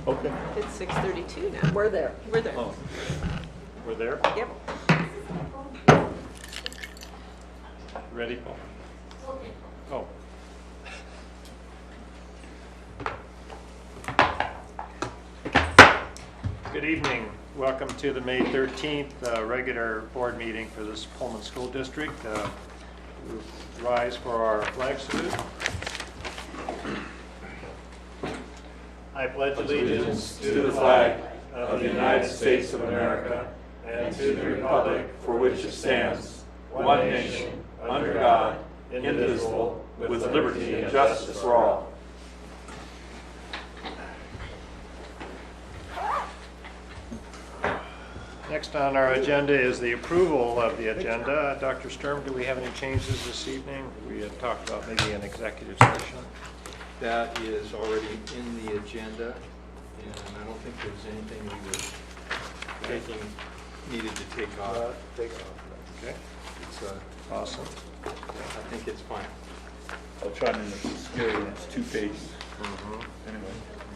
Okay. It's 6:32 now. We're there. We're there. Oh, we're there? Yep. Ready, Paul? Oh. Good evening. Welcome to the May 13th regular board meeting for this Pullman School District. We rise for our flag salute. I pledge allegiance to the flag of the United States of America and to the republic for which it stands, one nation, under God, indivisible, with liberty and justice for all. Next on our agenda is the approval of the agenda. Dr. Sturm, do we have any changes this evening? We had talked about maybe an executive session. That is already in the agenda, and I don't think there's anything we were needed to take off. Okay, It's, awesome. I think it's fine. I'll try to scare you, it's 2 pages. Anyway.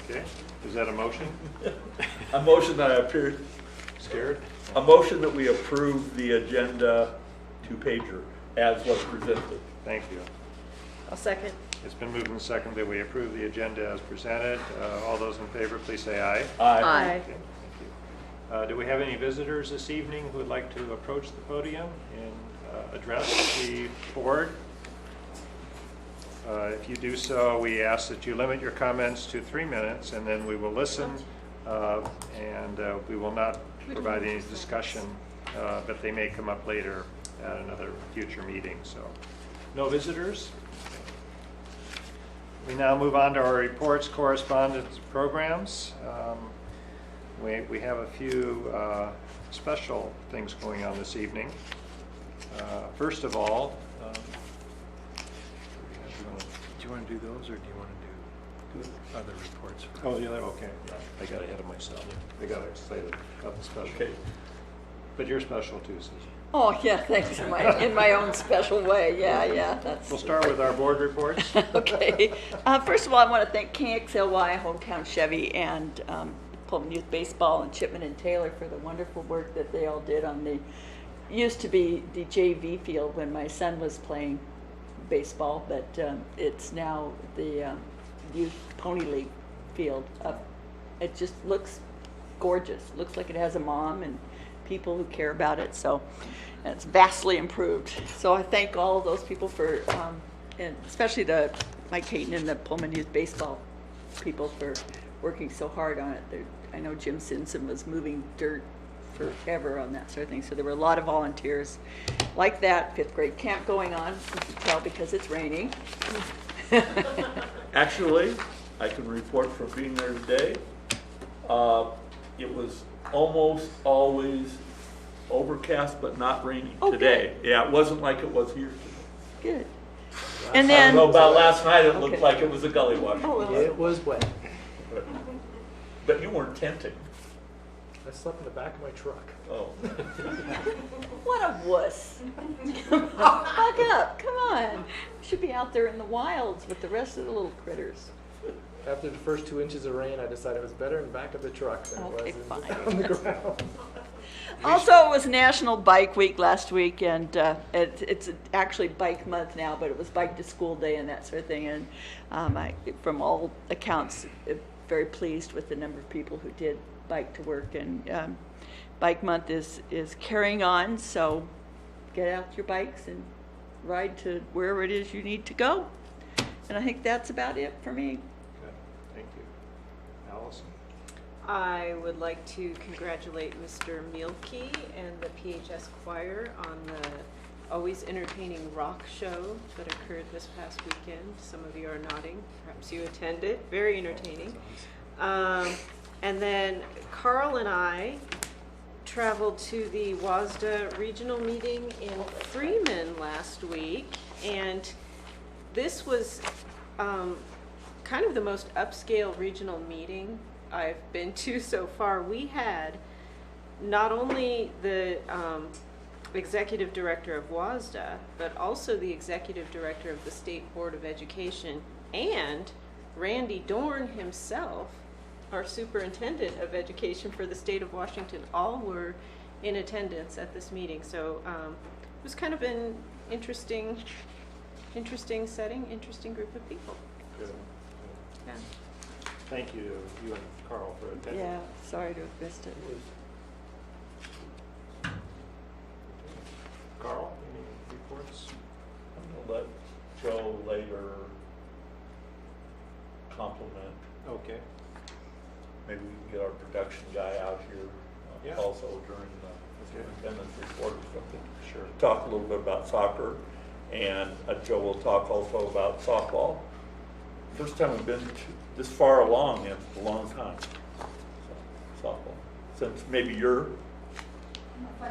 Okay, is that a motion? A motion that I appeared, Scared? a motion that we approve the agenda 2-pager as was presented. Thank you. I'll second. It's been moved and seconded that we approve the agenda as presented. All those in favor, please say aye. Aye. Okay, thank you. Do we have any visitors this evening who would like to approach the podium and address the board? If you do so, we ask that you limit your comments to 3 minutes, and then we will listen, and we will not provide any discussion, but they may come up later at another future meeting. So, no visitors? We now move on to our reports, correspondence, programs. We have a few special things going on this evening. First of all, Do you want to do those, or do you want to do other reports first? oh, yeah, okay. I got ahead of myself. I got excited about the special. Okay. But you're special too, Susan. Oh, yeah, thanks. In my own special way. Yeah. That's We'll start with our board reports. okay. First of all, I want to thank KXLY, Hometown Chevy, and Pullman Youth Baseball, and Chipman and Taylor for the wonderful work that they all did on the, used to be the JV field when my son was playing baseball, but it's now the Youth Pony League field. It just looks gorgeous. Looks like it has a mom and people who care about it, so it's vastly improved. So I thank all of those people for, and especially Mike Hayton and the Pullman Youth Baseball people for working so hard on it. I know Jim Simpson was moving dirt forever on that sort of thing, so there were a lot of volunteers like that. 5th grade camp going on, you can tell because it's raining. Actually, I can report from being there today, it was almost always overcast but not raining today. Yeah, it wasn't like it was here today. Good. And then, I don't know about last night, it looked Okay. like it was a gully wash. oh, well, It was wet. But you weren't tenting. I slept in the back of my truck. Oh. what a wuss. Back up, come on. You should be out there in the wilds with the rest of the little critters. After the first 2 inches of rain, I decided it was better in the back of the truck than Okay, it was fine. on the ground. Also, it was National Bike Week last week, and it's actually Bike Month now, but it was Bike to School Day and that sort of thing. And from all accounts, very pleased with the number of people who did bike to work. And Bike Month is carrying on, so get out your bikes and ride to wherever it is you need to go. And I think that's about it for me. Good. Thank you. Allison? I would like to congratulate Mr. Mielke and the PHS choir on the always entertaining rock show that occurred this past weekend. Some of you are nodding. Perhaps you attended. Very entertaining. And then Carl and I traveled to the WASDA regional meeting in Freeman last week, and this was kind of the most upscale regional meeting I've been to so far. We had not only the executive director of WASDA, but also the executive director of the State Board of Education, and Randy Dorn himself our superintendent of education for the state of Washington, all were in attendance at this meeting. So it was kind of an interesting setting, interesting group of people. Good. Yeah. Thank you, you and Carl, for attending. Yeah, sorry to have missed it. Carl, any reports? I'm gonna let Joe later compliment. Okay. Maybe we can get our production guy out here Yeah. also during the Okay. superintendent's report or something. Sure. Talk a little bit about soccer, and Joe will talk also about softball. First time we've been this far along in a long time. So, softball, since maybe you're,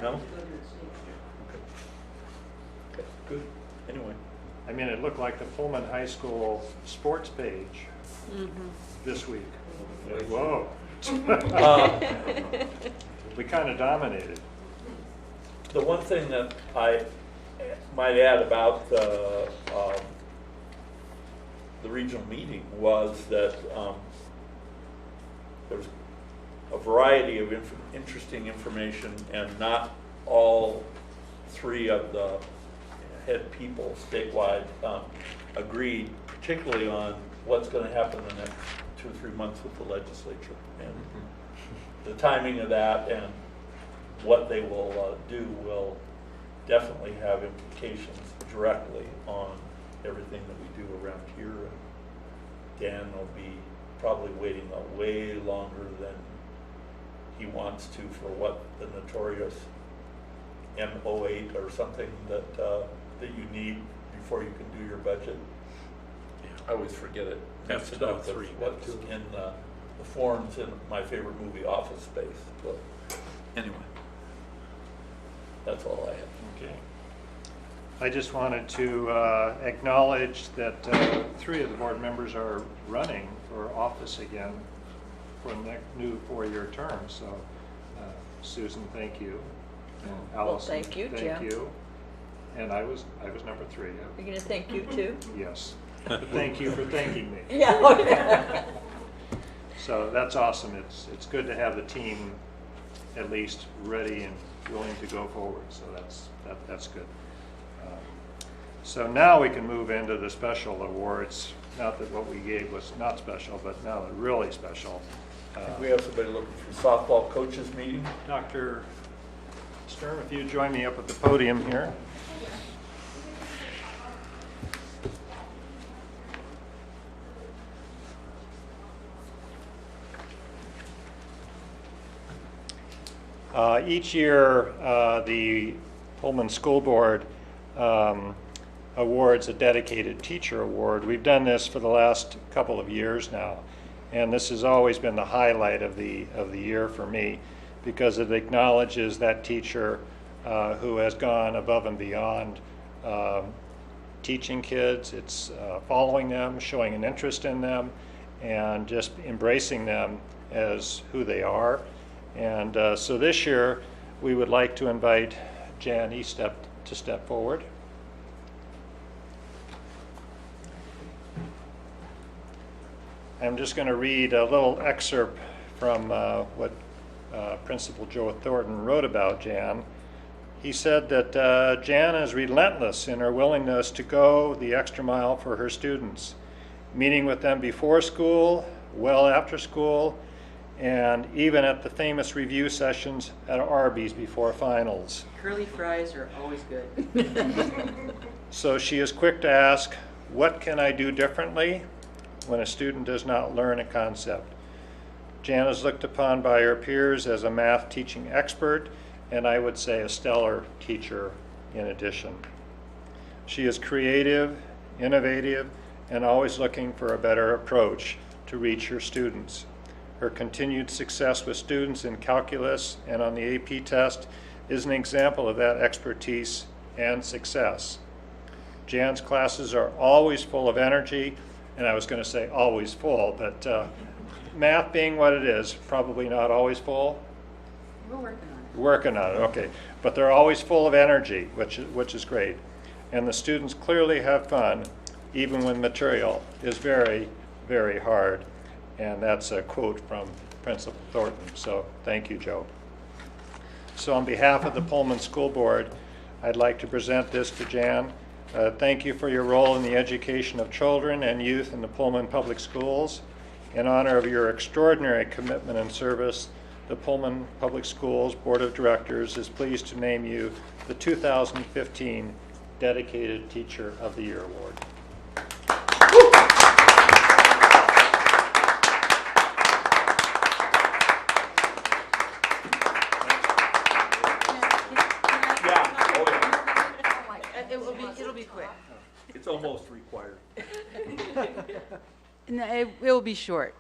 no? Okay. Okay, good, anyway. I mean, it looked like the Pullman High School sports page this week. Like, whoa. We kind of dominated. The one thing that I might add about the regional meeting was that there was a variety of interesting information, and not all three of the head people statewide agreed, particularly on what's going to happen in the next 2 or 3 months with the legislature, and the timing of that and what they will do will definitely have implications directly on everything that we do around here. And Dan will be probably waiting way longer than he wants to for what the notorious M08 or something that you need before you can do your budget. I always forget it. Mix it up with what's in the forms in my favorite movie, Office Space. But anyway, that's all I have. Okay. I just wanted to acknowledge that 3 of the board members are running for office again for the new 4-year term. So Susan, thank you. And Allison, thank you, Jim. Thank you. And I was number 3. You're going to thank you too? Yes. But thank you for thanking me. Yeah. Okay. So that's awesome. It's good to have the team at least ready and willing to go forward. So that's good. So now we can move into the special awards. Not that what we gave was not special, but now they're really special. We have somebody looking for softball coaches meeting. Dr. Sturm, if you join me up at the podium here. Each year, the Pullman School Board awards a dedicated teacher award. We've done this for the last couple of years now, and this has always been the highlight of the year for me, because it acknowledges that teacher who has gone above and beyond teaching kids. It's following them, showing an interest in them, and just embracing them as who they are. And so this year, we would like to invite Jan Estep to step forward. I'm just going to read a little excerpt from what Principal Joe Thornton wrote about Jan. He said that Jan is relentless in her willingness to go the extra mile for her students, meeting with them before school, well after school, and even at the famous review sessions at Arby's before finals. Curly fries are always good. So she is quick to ask, what can I do differently when a student does not learn a concept? Jan is looked upon by her peers as a math teaching expert, and I would say a stellar teacher in addition. She is creative, innovative, and always looking for a better approach to reach her students. Her continued success with students in calculus and on the AP test is an example of that expertise and success. Jan's classes are always full of energy, and I was going to say always full, but math being what it is, probably not always full. We're working on it. Working on it, okay. But they're always full of energy, which is great. And the students clearly have fun, even when material is very, very hard. And that's a quote from Principal Thornton. So thank you, Joe. So on behalf of the Pullman School Board, I'd like to present this to Jan. Thank you for your role in the education of children and youth in the Pullman Public Schools. In honor of your extraordinary commitment and service, the Pullman Public Schools Board of Directors is pleased to name you the 2015 Dedicated Teacher of the Year Award. It'll be quick. It's almost required. No, it will be short.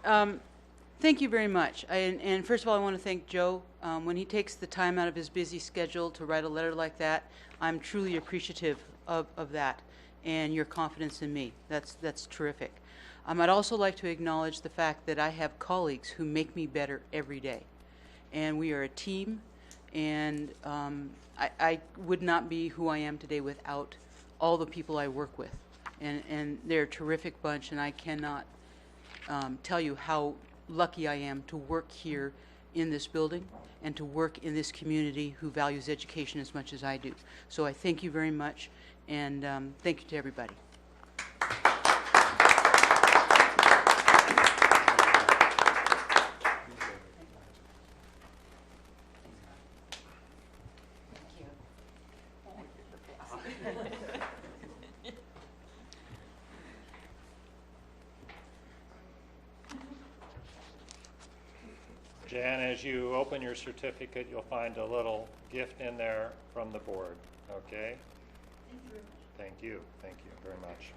Thank you very much. And first of all, I want to thank Joe. When he takes the time out of his busy schedule to write a letter like that, I'm truly appreciative of that and your confidence in me. That's terrific. I'd also like to acknowledge the fact that I have colleagues who make me better every day. And we are a team, and I would not be who I am today without all the people I work with. And they're a terrific bunch, and I cannot tell you how lucky I am to work here in this building and to work in this community who values education as much as I do. So I thank you very much, and thank you to everybody. Jan, as you open your certificate, you'll find a little gift in there from the board, okay? Thank you very much.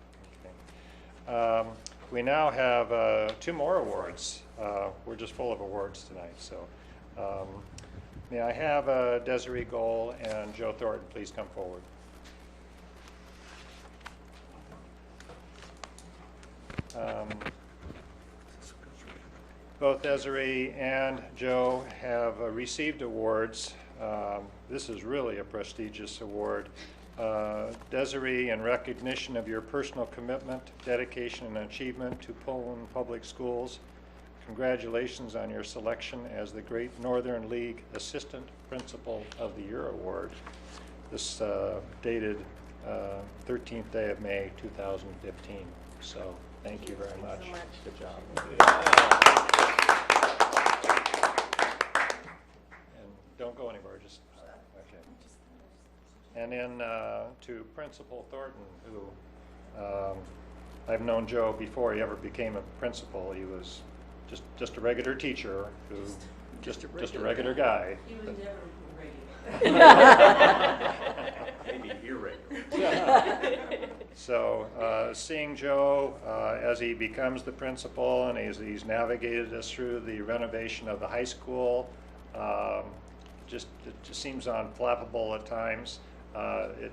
Okay. We now have 2 more awards. We're just full of awards tonight, so may I have Desiree Gohl and Joe Thornton please come forward. Both Desiree and Joe have received awards. This is really a prestigious award. Desiree, in recognition of your personal commitment, dedication, and achievement to Pullman Public Schools, congratulations on your selection as the Great Northern League Assistant Principal of the Year Award. This dated 13th day of May 2015. So thank you very much. Good job. Don't go anywhere, just, okay. And then to Principal Thornton, who I've known Joe before he ever became a principal. He was just a regular teacher, who just a regular guy. He was never Maybe irregular. So seeing Joe as he becomes the principal and as he's navigated us through the renovation of the high school, it just seems unflappable at times.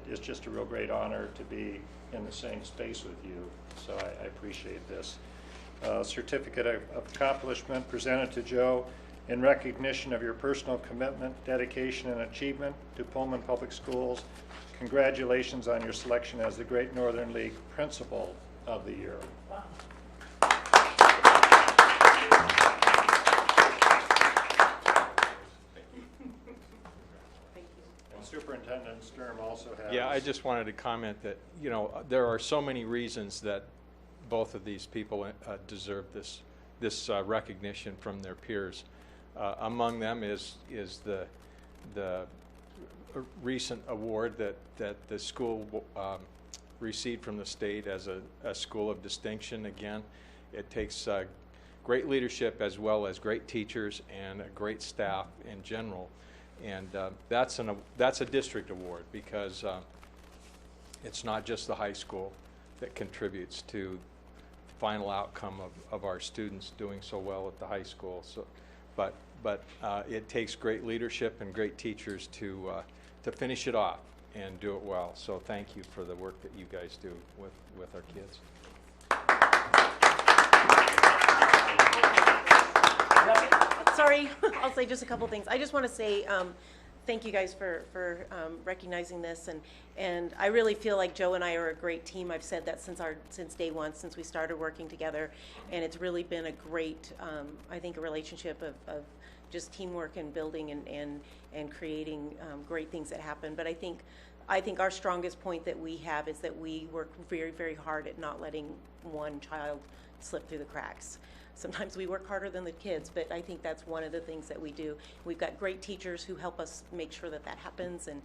It's just a real great honor to be in the same space with you, so I appreciate this. Certificate of accomplishment presented to Joe in recognition of your personal commitment, dedication, and achievement to Pullman Public Schools. Congratulations on your selection as the Great Northern League Principal of the Year. Wow. Superintendent Sturm also has. Yeah, I just wanted to comment that, you know, there are so many reasons that both of these people deserve this recognition from their peers. Among them is the recent award that the school received from the state as a school of distinction. Again, it takes great leadership as well as great teachers and a great staff in general. And that's a district award because it's not just the high school that contributes to the final outcome of our students doing so well at the high school. So, but it takes great leadership and great teachers to finish it off and do it well. So thank you for the work that you guys do with our kids. Sorry, I'll say just a couple things. I just want to say thank you guys for recognizing this, and I really feel like Joe and I are a great team. I've said that since day one, since we started working together, and it's really been a great, I think, a relationship of just teamwork and building and creating great things that happen. But I think our strongest point that we have is that we work very, very hard at not letting one child slip through the cracks. Sometimes we work harder than the kids, but I think that's one of the things that we do. We've got great teachers who help us make sure that happens, and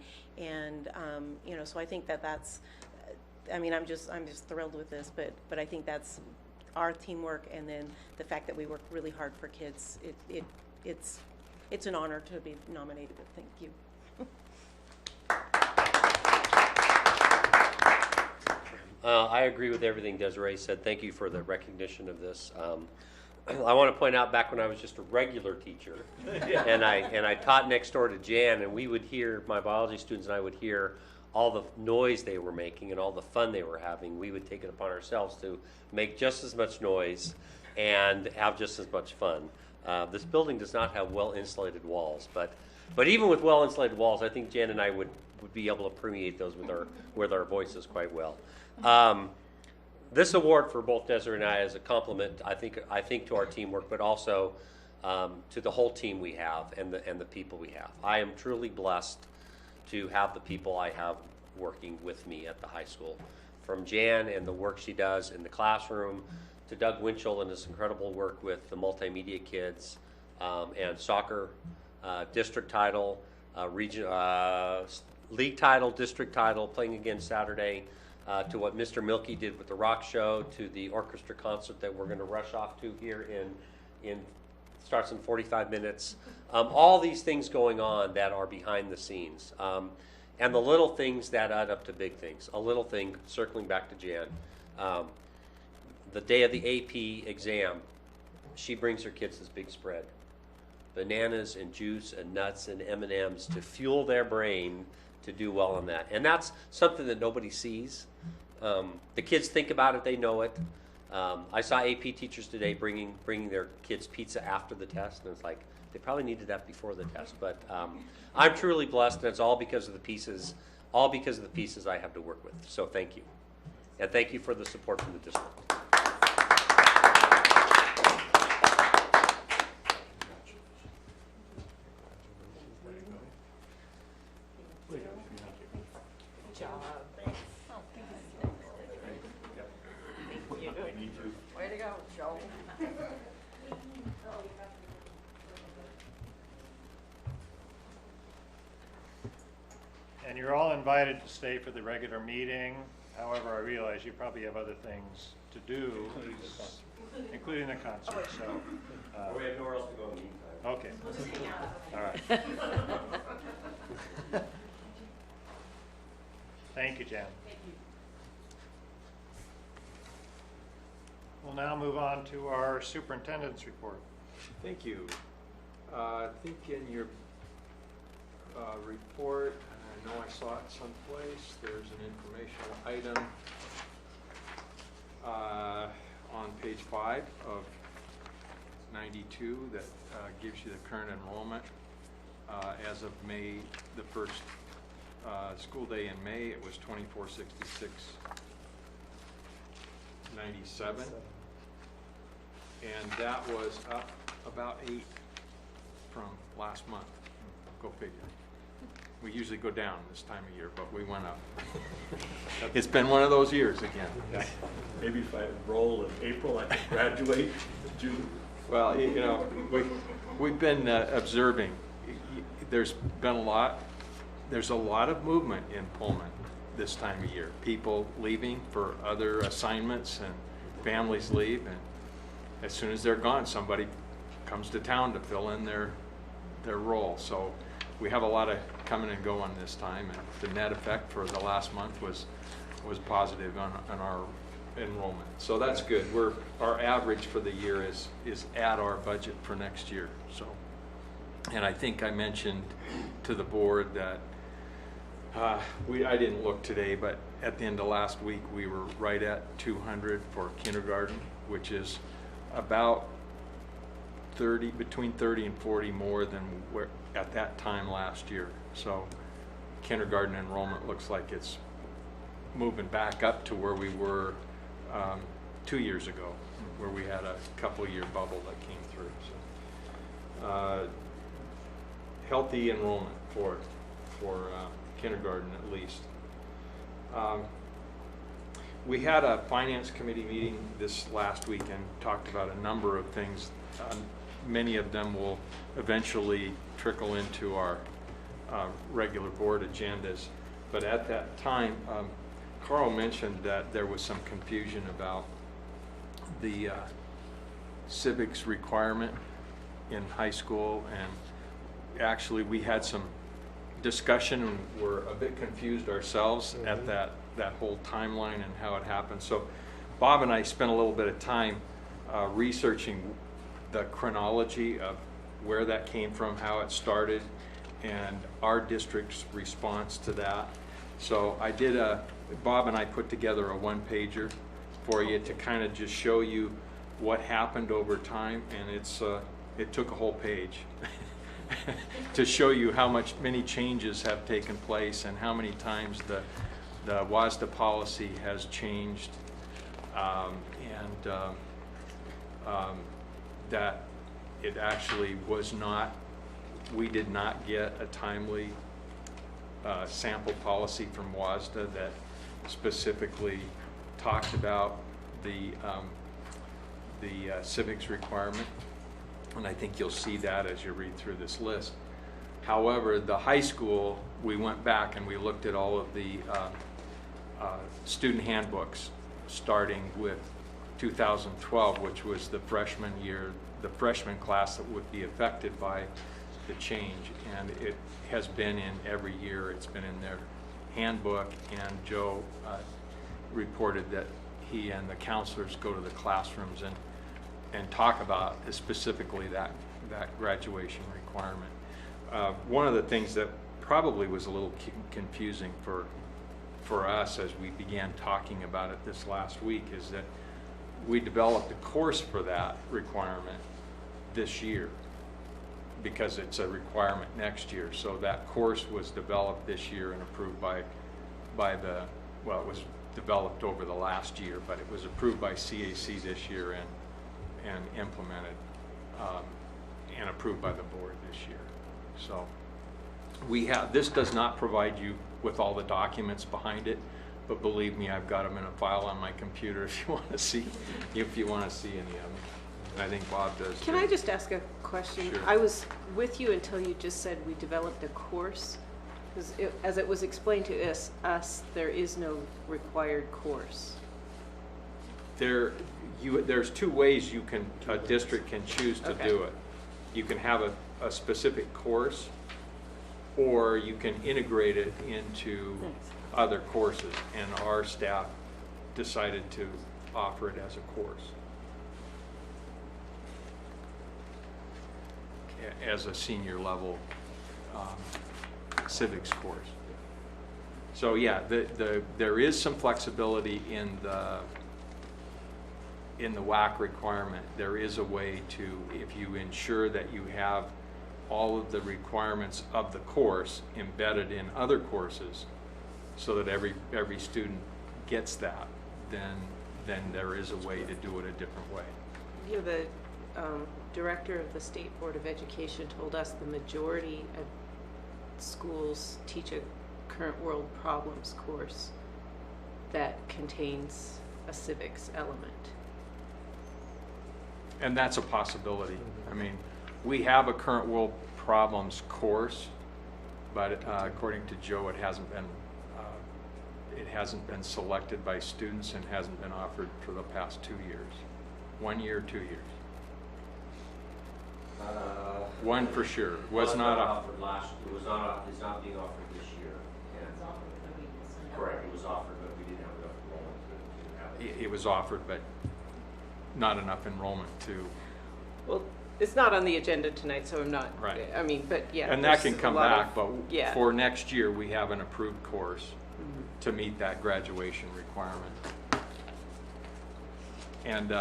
you know, so I think that's, I mean, I'm just thrilled with this, but I think that's our teamwork, and then the fact that we work really hard for kids. It's an honor to be nominated. Thank you. I agree with everything Desiree said. Thank you for the recognition of this. I want to point out, back when I was just a regular teacher, and I taught next door to Jan, and we would hear, my biology students and I would hear all the noise they were making and all the fun they were having. We would take it upon ourselves to make just as much noise and have just as much fun. This building does not have well-insulated walls, but even with well-insulated walls, I think Jan and I would be able to permeate those with our voices quite well. This award for both Desiree and I is a compliment, I think to our teamwork, but also to the whole team we have and the people we have. I am truly blessed to have the people I have working with me at the high school. From Jan and the work she does in the classroom, to Doug Winchell and his incredible work with the multimedia kids, and soccer, district title, league title, district title, playing again Saturday, to what Mr. Milky did with the rock show, to the orchestra concert that we're going to rush off to here in starts in 45 minutes. All these things going on that are behind the scenes, and the little things that add up to big things. A little thing, circling back to Jan, the day of the AP exam, she brings her kids this big spread, bananas and juice and nuts and M&Ms to fuel their brain to do well on that. And that's something that nobody sees. The kids think about it, they know it. I saw AP teachers today bringing their kids pizza after the test, and it's like, they probably needed that before the test. But I'm truly blessed, and it's all because of the pieces I have to work with. So thank you. And thank you for the support from the district. Way to go, Joe. And you're all invited to stay for the regular meeting. However, I realize you probably have other things to do, including the concert. So We have nowhere else to go in the meantime. okay. All right. Thank you, Jan. We'll now move on to our superintendent's report. Thank you. I think in your report, and I know I saw it someplace, there's an informational item on page 5 of 92 that gives you the current enrollment. As of May, the first school day in May, it was 2466.97. And that was up about 8 from last month. Go figure. We usually go down this time of year, but we went up. It's been one of those years again. Maybe if I enroll in April, I can graduate in June. Well, you know, we've been observing. There's a lot of movement in Pullman this time of year. People leaving for other assignments, and families leave, and as soon as they're gone, somebody comes to town to fill in their role. So we have a lot of coming and going this time, and the net effect for the last month was positive on our enrollment. So that's good. Our average for the year is at our budget for next year. So, and I think I mentioned to the board that I didn't look today, but at the end of last week we were right at 200 for kindergarten, which is about between 30 and 40 more than at that time last year. So kindergarten enrollment looks like it's moving back up to where we were 2 years ago, where we had a couple-year bubble that came through. So, healthy enrollment for kindergarten at least. We had a finance committee meeting this last weekend, talked about a number of things. Many of them will eventually trickle into our regular board agendas. But at that time, Carl mentioned that there was some confusion about the civics requirement in high school, and actually we had some discussion and were a bit confused ourselves at that whole timeline and how it happened. So Bob and I spent a little bit of time researching the chronology of where that came from, how it started, and our district's response to that. So I did Bob and I put together a one-pager for you to kind of just show you what happened over time, and it took a whole page to show you how many changes have taken place and how many times the WASDA policy has changed, and that it actually was not, we did not get a timely sample policy from WASDA that specifically talked about the civics requirement, and I think you'll see that as you read through this list. However, the high school, we went back and we looked at all of the student handbooks, starting with 2012, which was the freshman year, the freshman class that would be affected by the change, and it has been in every year. It's been in their handbook, and Joe reported that he and the counselors go to the classrooms and talk about specifically that graduation requirement. One of the things that probably was a little confusing for us as we began talking about it this last week is that we developed a course for that requirement this year because it's a requirement next year. So that course was developed this year and approved by the, well, it was developed over the last year, but it was approved by CAC this year and implemented and approved by the board this year. So we have, this does not provide you with all the documents behind it, but believe me, I've got them in a file on my computer if you want to see any of them. And I think Bob does. Can too. I just ask a question? Sure. I was with you until you just said we developed a course. Because as it was explained to us, there is no required course. There's two ways a district can choose to Okay. do it. You can have a specific course, or you can integrate it into other courses, and our staff decided to offer it as a course, as a senior level civics course. So yeah, there is some flexibility in the WAC requirement. There is a way to, if you ensure that you have all of the requirements of the course embedded in other courses so that every student gets that, then there is a way to do it a different way. You know, the director of the State Board of Education told us the majority of schools teach a current world problems course that contains a civics element. And that's a possibility. I mean, we have a current world problems course, but according to Joe, it hasn't been selected by students and hasn't been offered for the past 2 years. 1 year, 2 years. One for sure. Was not offered last. It's not being offered this year. Correct. It was offered, but we didn't have enough enrollment to have it. It was offered, but not enough enrollment to. Well, it's not on the agenda tonight, so I'm not. Right. I mean, but yeah. And that there's can come a lot back, of- but yeah. for next year, we have an approved course to meet that graduation requirement. And,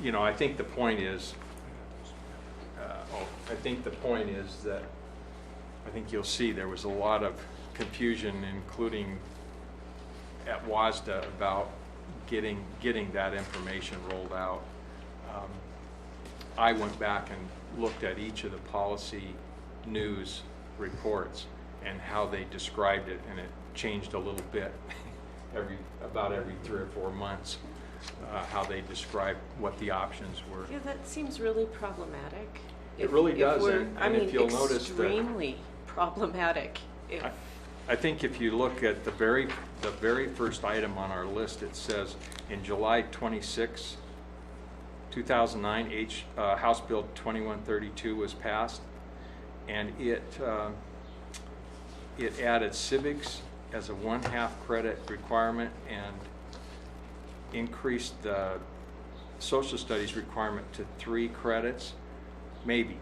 you know, I think the point is, that I think you'll see there was a lot of confusion, including at WASDA, about getting that information rolled out. I went back and looked at each of the policy news reports and how they described it, and it changed a little bit about every 3 or 4 months, how they described what the options were. Yeah, that seems really problematic. It really does, we're- and I mean, if you'll notice that- extremely problematic. If- I think if you look at the very first item on our list, it says, in July 26, 2009, House Bill 2132 was passed, and it added civics as a 1/2 credit requirement and increased the social studies requirement to 3 credits, maybe.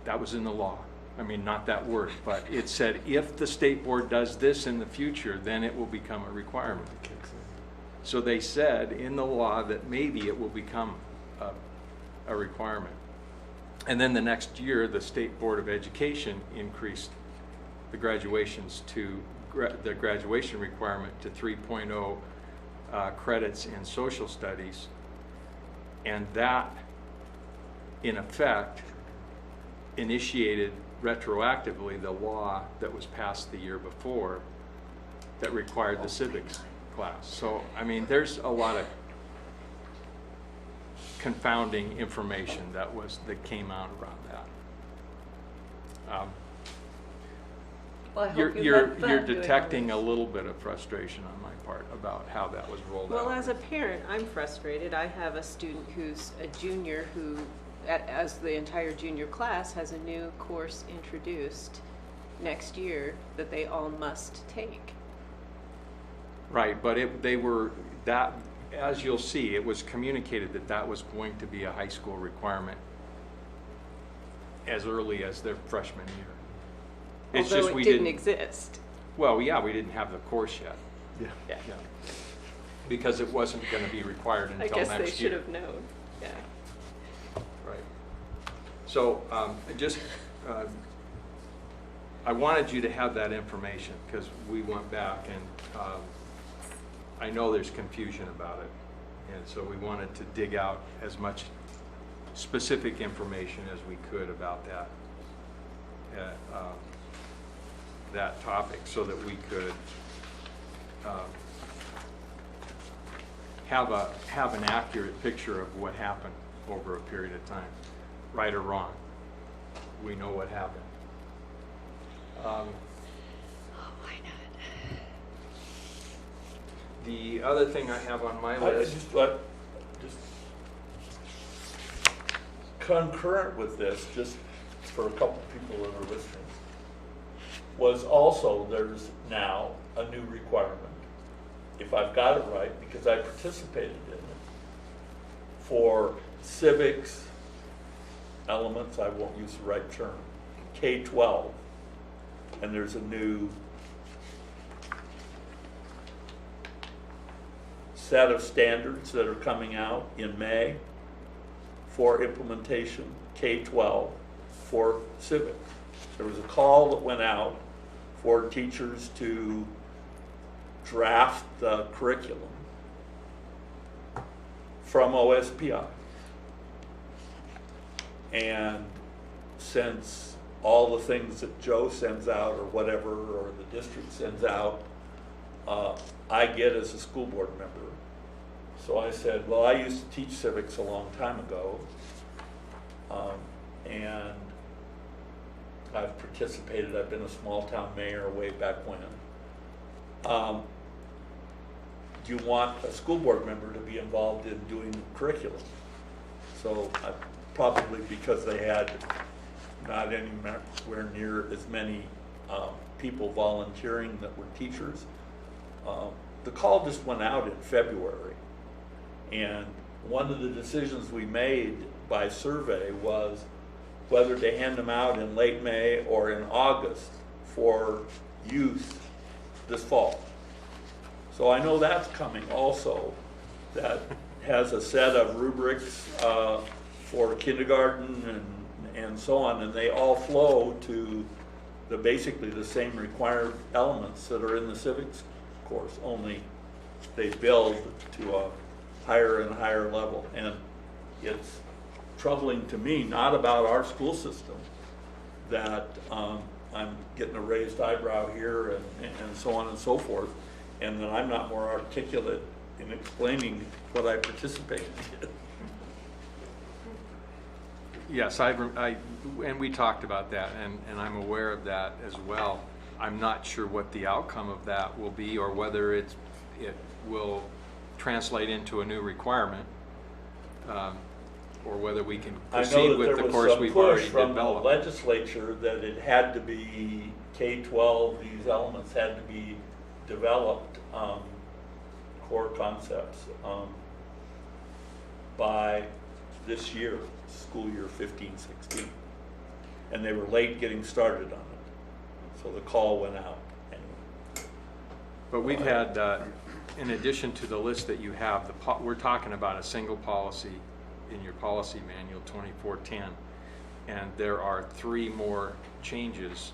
That was in the law. I mean, not that word, but it said if the state board does this in the future, then it will become a requirement. So they said in the law that maybe it will become a requirement. And then the next year, the State Board of Education increased the graduations to the graduation requirement to 3.0 credits in social studies, and that, in effect, initiated retroactively the law that was passed the year before that required the civics class. So, I mean, there's a lot of confounding information that came out around that. Well, I hope You're you had fun doing all detecting this. a little bit of frustration on my part about how that was rolled out. Well, as a parent, I'm frustrated. I have a student who's a junior who, as the entire junior class, has a new course introduced next year that they all must take. Right, but as you'll see, it was communicated that that was going to be a high school requirement as early as their freshman year. It's Although just it we didn't exist. Well, yeah, we didn't have the course yet. Yeah. Yeah. Yeah. Because it wasn't going to be required I until guess next they year. should have known. Yeah. Right. So I wanted you to have that information because we went back and I know there's confusion about it. And so we wanted to dig out as much specific information as we could about that topic so that we could have an accurate picture of what happened over a period of time, right or wrong. We know what happened. Why not? The other thing I have on my I list, just concurrent with this, just for a couple people that are listening, was also there's now a new requirement, if I've got it right, because I participated in it, for civics elements, I won't use the right term, K-12, and there's a new set of standards that are coming out in May for implementation, K-12, for civics. There was a call that went out for teachers to draft the curriculum from OSPI. And since all the things that Joe sends out or whatever, or the district sends out, I get as a school board member. So I said, well, I used to teach civics a long time ago, and I've participated. I've been a small town mayor way back when. Do you want a school board member to be involved in doing curriculum? So probably because they had not anywhere near as many people volunteering that were teachers. The call just went out in February, and one of the decisions we made by survey was whether to hand them out in late May or in August for use this fall. So I know that's coming also. That has a set of rubrics for kindergarten and so on, and they all flow to basically the same required elements that are in the civics course, only they build to a higher and higher level. And it's troubling to me, not about our school system, that I'm getting a raised eyebrow here and so on and so forth, and that I'm not more articulate in explaining what I participated in. Yes, and we talked about that, and I'm aware of that as well. I'm not sure what the outcome of that will be, or whether it will translate into a new requirement, or whether we can proceed with the course we've already developed. I know that there was some push from the legislature that it had to be K-12, these elements had to be developed, core concepts, by this year, school year 15-16. And they were late getting started on it. So the call went out anyway. But we've had, in addition to the list that you have, we're talking about a single policy in your policy manual 2410, and there are 3 more changes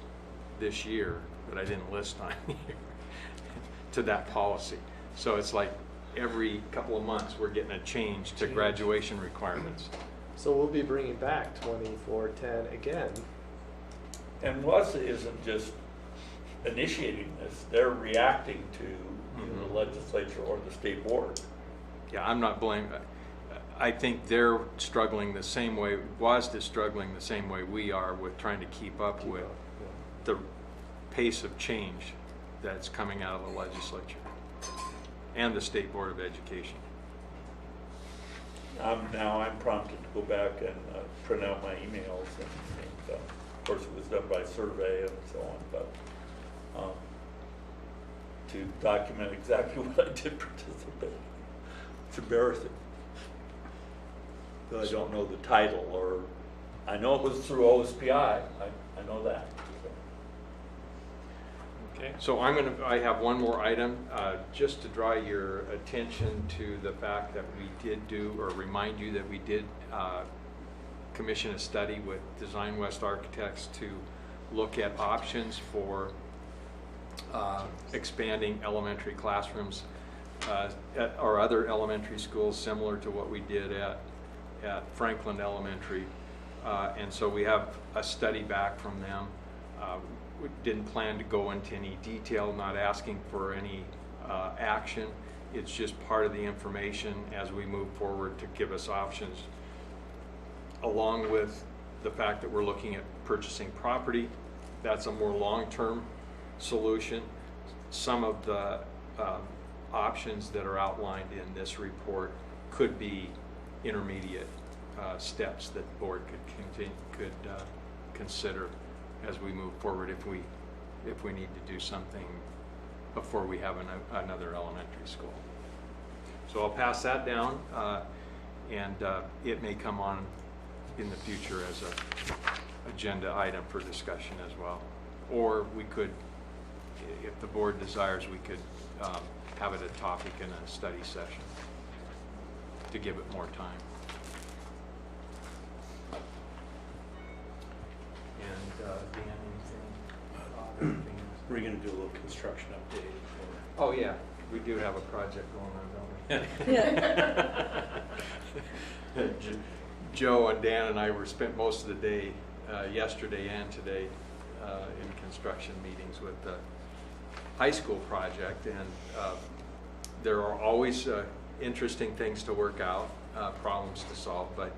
this year that I didn't list on here to that policy. So it's like every couple of months we're getting a change to graduation requirements. So we'll be bringing back 2410 again. And WASA isn't just initiating this, they're reacting to either the legislature or the state board. Yeah, I'm not blaming. I think they're struggling the same way, WASD is struggling the same way we are with trying to keep up with the pace of change that's coming out of the legislature and the State Board of Education. Now I'm prompted to go back and print out my emails, and of course it was done by survey and so on, but to document exactly what I did participate. It's embarrassing that I don't know the title, or I know it was through OSPI. I know that. Okay, so I have one more item, just to draw your attention to the fact that we did or remind you that we did commission a study with Design West Architects to look at options for expanding elementary classrooms at our other elementary schools, similar to what we did at Franklin Elementary. And so we have a study back from them. We didn't plan to go into any detail, not asking for any action. It's just part of the information as we move forward to give us options, along with the fact that we're looking at purchasing property. That's a more long-term solution. Some of the options that are outlined in this report could be intermediate steps that the board could consider as we move forward if we need to do something before we have another elementary school. So I'll pass that down, and it may come on in the future as a agenda item for discussion as well. Or we could, if the board desires, we could have it a topic in a study session to give it more time. And Dan, anything? We're going to do a little construction update. Oh yeah, we do have a project going on, don't we? Yeah. Joe and Dan and I spent most of the day yesterday and today in construction meetings with the high school project, and there are always interesting things to work out, problems to solve, but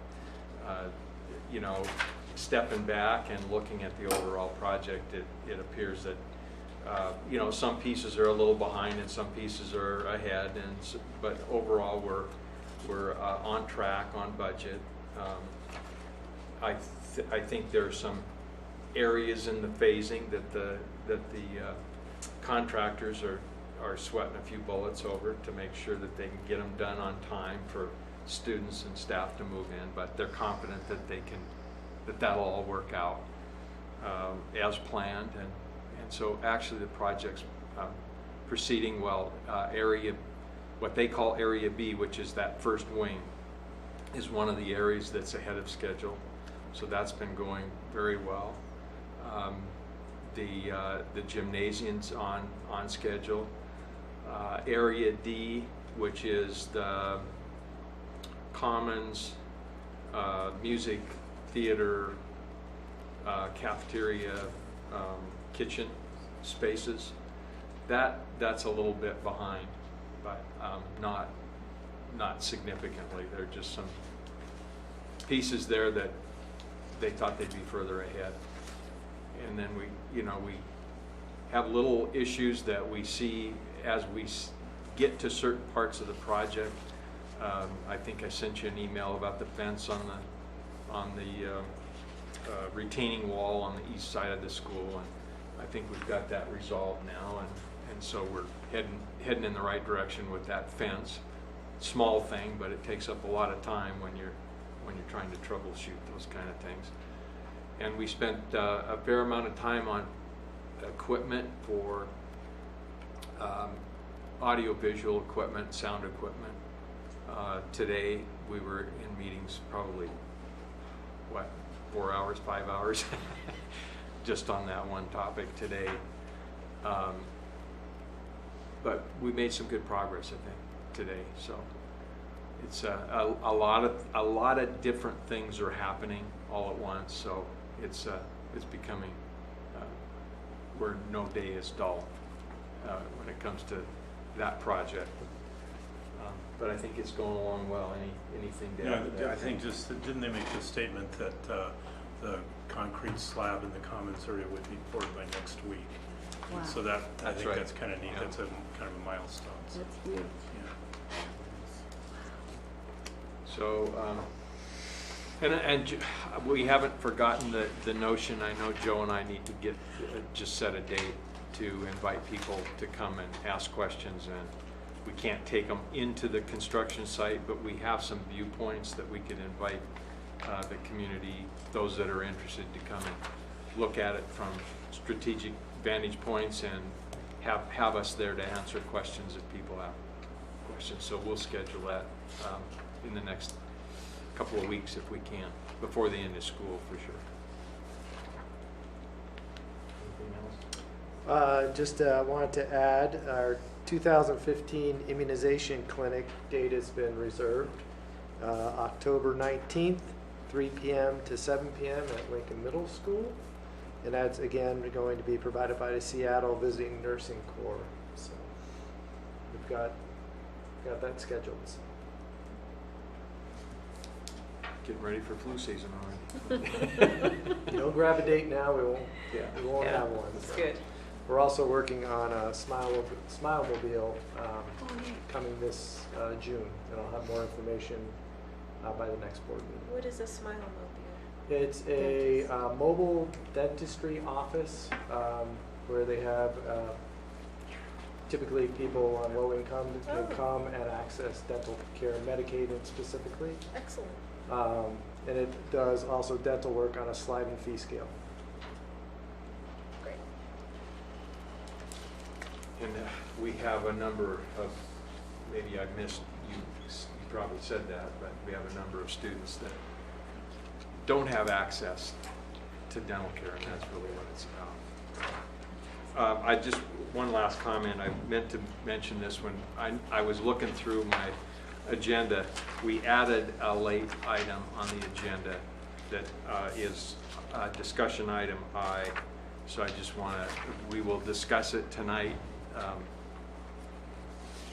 you know, stepping back and looking at the overall project, it appears that you know, some pieces are a little behind and some pieces are ahead, but overall we're on track, on budget. I think there are some areas in the phasing that the contractors are sweating a few bullets over to make sure that they can get them done on time for students and staff to move in, but they're confident that that'll all work out as planned, and so actually the project's proceeding well. What they call Area B, which is that first wing, is one of the areas that's ahead of schedule, so that's been going very well. the gymnasiums on schedule. Area D, which is the Commons, music, theater, cafeteria, kitchen spaces. That's a little bit behind, but not significantly. There are just some pieces there that they thought they'd be further ahead. And then we have little issues that we see as we get to certain parts of the project. I think I sent you an email about the fence on the retaining wall on the east side of the school, and I think we've got that resolved now, and so we're heading in the right direction with that fence. Small thing, but it takes up a lot of time when you're trying to troubleshoot those kind of things. And we spent a fair amount of time on equipment for audio-visual equipment, sound equipment. Today we were in meetings probably, 4 hours, 5 hours, just on that one topic today. But we made some good progress, I think, today. So it's a lot of different things are happening all at once. So it's becoming where no day is dull when it comes to that project. But I think it's going along well. Anything to add to that? I think didn't they make the statement that the concrete slab in the Commons area would be poured by next week? Wow. So I think right. that's kind of neat. Yeah. That's kind of a milestone. So, That's huge. yeah. So, and we haven't forgotten the notion. I know Joe and I need to just set a date to invite people to come and ask questions, and we can't take them into the construction site, but we have some viewpoints that we could invite the community, those that are interested, to come and look at it from strategic vantage points and have us there to answer questions if people have questions. So we'll schedule that in the next couple of weeks if we can, before the end of school for sure. Anything else? Just wanted to add, our 2015 immunization clinic date has been reserved. October 19th, 3 p.m. to 7 p.m. at Lincoln Middle School. And that's, again, going to be provided by the Seattle Visiting Nursing Corps. So we've got that scheduled. Getting ready for flu season already. You don't grab a date now, we won't Yeah, have one. that's So. good. We're also working on a Smile-mobile coming this June, and I'll have more information by the next board meeting. What is a Smile Mobile? It's a mobile dentistry office where they have typically people on low income can come and access dental care, Medicaid specifically. Excellent. And it does also dental work on a sliding fee scale. Great. And we have a number of, maybe I missed, you probably said that, but we have a number of students that don't have access to dental care, and that's really what it's about. One last comment, I meant to mention this when I was looking through my agenda. We added a late item on the agenda that is discussion item I, so I just want to, we will discuss it tonight.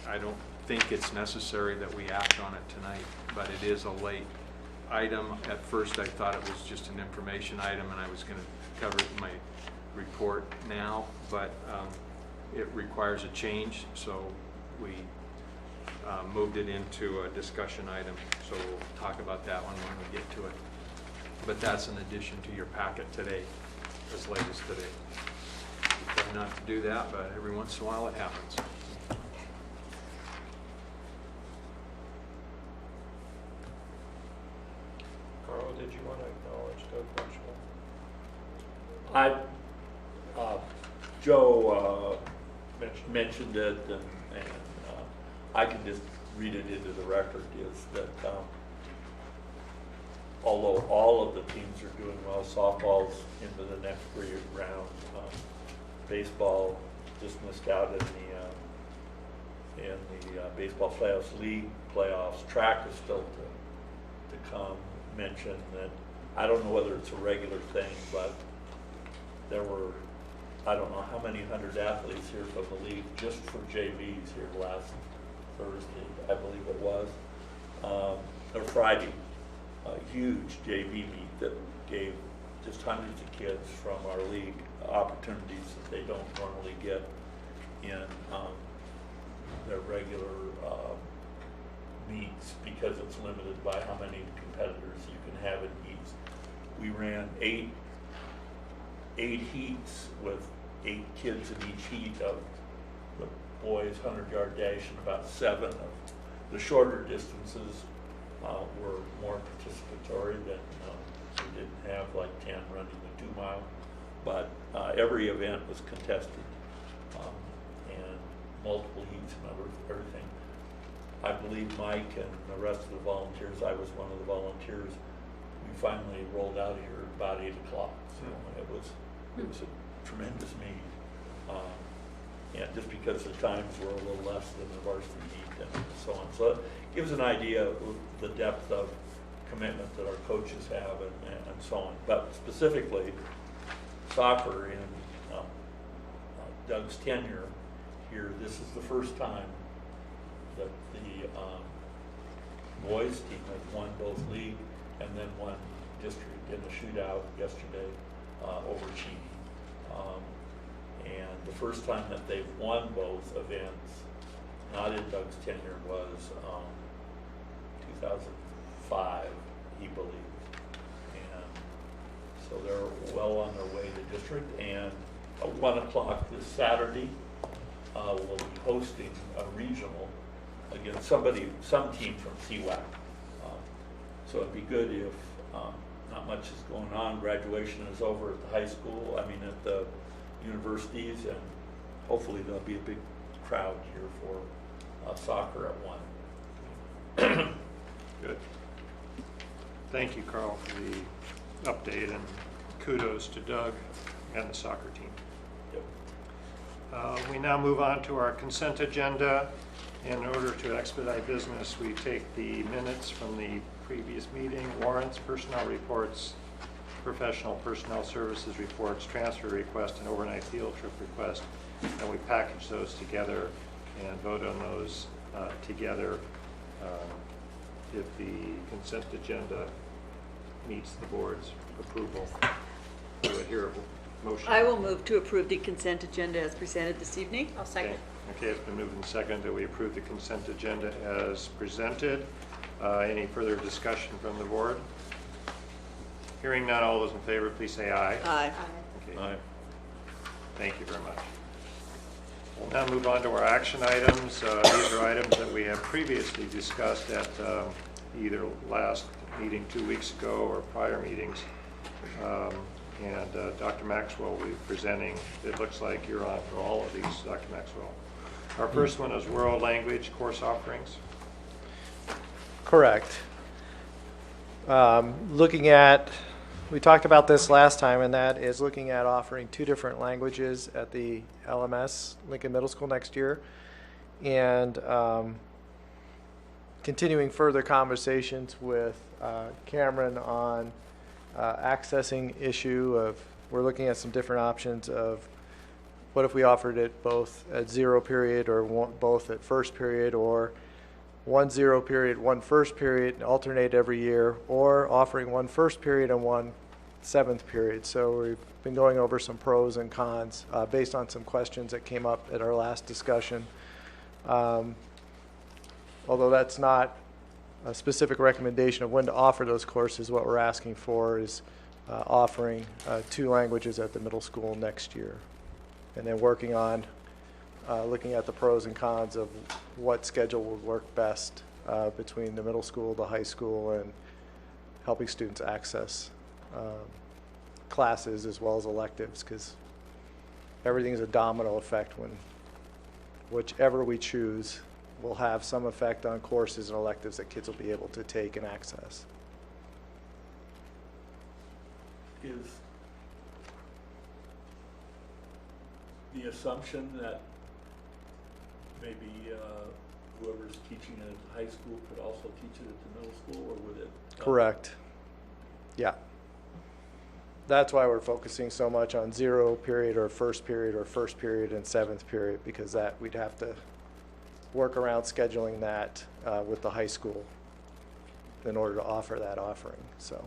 I don't think it's necessary that we act on it tonight, but it is a late item. At first I thought it was just an information item and I was going to cover it in my report now, but it requires a change, so we moved it into a discussion item, so we'll talk about that one when we get to it. But that's in addition to your packet today, as late as today. We try not to do that, but every once in a while it happens. Carl, did you want to acknowledge Doug Marshall? Joe mentioned it, and I can just read it into the record, is that although all of the teams are doing well, softball's into the next round. Baseball just missed out in the baseball playoffs, league playoffs. Track is still to come. Mention that I don't know whether it's a regular thing, but there were, I don't know how many hundred athletes here from the league just for JVs here last Thursday, I believe it was, or Friday. A huge JV meet that gave just hundreds of kids from our league opportunities that they don't normally get in their regular meets because it's limited by how many competitors you can have in heats. We ran eight heats with 8 kids in each heat of the boys 100-yard dash, and about 7 of the shorter distances were more participatory than we didn't have like 10 running the 2-mile, but every event was contested and multiple heats and everything. I believe Mike and the rest of the volunteers, I was one of the volunteers, we finally rolled out of here at about 8 o'clock. So it was a tremendous meet. And just because the times were a little less than the varsity meet and so on. So it gives an idea of the depth of commitment that our coaches have and so on. But specifically, soccer in Doug's tenure here, this is the first time that the boys team has won both league and then won district in the shootout yesterday over Cheney. And the first time that they've won both events, not in Doug's tenure, was 2005, he believes. And so they're well on their way to district. And at 1 o'clock this Saturday, we'll be hosting a regional against some team from CWAC. So it'd be good if not much is going on. Graduation is over at the high school, at the universities, and hopefully there'll be a big crowd here for soccer at 1. Good. Thank you, Carl, for the update, and kudos to Doug and the soccer team. Yep. We now move on to our consent agenda. In order to expedite business, we take the minutes from the previous meeting, warrants, personnel reports, professional personnel services reports, transfer request, and overnight field trip request, and we package those together and vote on those together if the consent agenda meets the board's approval. Do I hear a motion? I will move to approve the consent agenda as presented this evening. I'll second. Okay, it's been moved and seconded that we approve the consent agenda as presented. Any further discussion from the board? Hearing none, all those in favor, please say aye. Aye. Okay. Aye. Thank you very much. We'll now move on to our action items. These are items that we have previously discussed at either last meeting 2 weeks ago or prior meetings. And Dr. Maxwell will be presenting. It looks like you're on for all of these, Dr. Maxwell. Our first one is world language course offerings. Correct. We talked about this last time, and that is looking at offering 2 different languages at the LMS, Lincoln Middle School, next year, and continuing further conversations with Cameron on accessing issue of, we're looking at some different options of what if we offered it both at 0 period or both at first period, or 1 0 period, 1 first period, and alternate every year, or offering 1 first period and 1 7th period. So we've been going over some pros and cons based on some questions that came up at our last discussion. Although that's not a specific recommendation of when to offer those courses, what we're asking for is offering 2 languages at the middle school next year. And then working on looking at the pros and cons of what schedule would work best between the middle school, the high school, and helping students access classes as well as electives, because everything is a domino effect. When whichever we choose will have some effect on courses and electives that kids will be able to take and access. is the assumption that maybe whoever's teaching it at high school could also teach it at the middle school, or would it? Correct. Yeah. That's why we're focusing so much on 0 period or first period and 7th period, because that we'd have to work around scheduling that with the high school in order to offer that offering. So.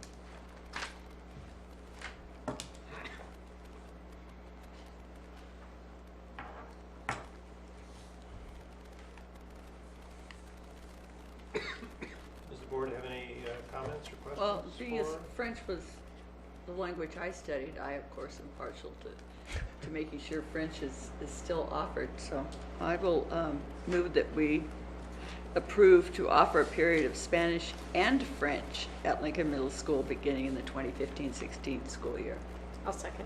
Does the board have any comments or questions? Well, being as for- French was the language I studied, I of course am partial to making sure French is still offered. So I will move that we approve to offer a period of Spanish and French at Lincoln Middle School beginning in the 2015-16 school year. I'll second.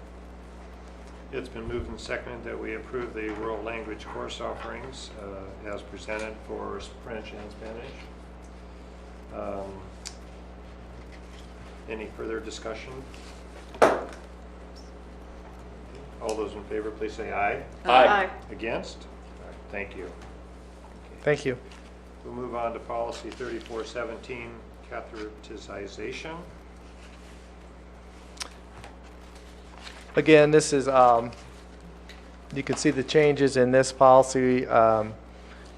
It's been moved and seconded that we approve the world language course offerings as presented for French and Spanish. Any further discussion? All those in favor, please say aye. Aye. Against? All right, thank you. Okay. Thank you. We'll move on to policy 3417, catheterization. Again, this is, you can see the changes in this policy.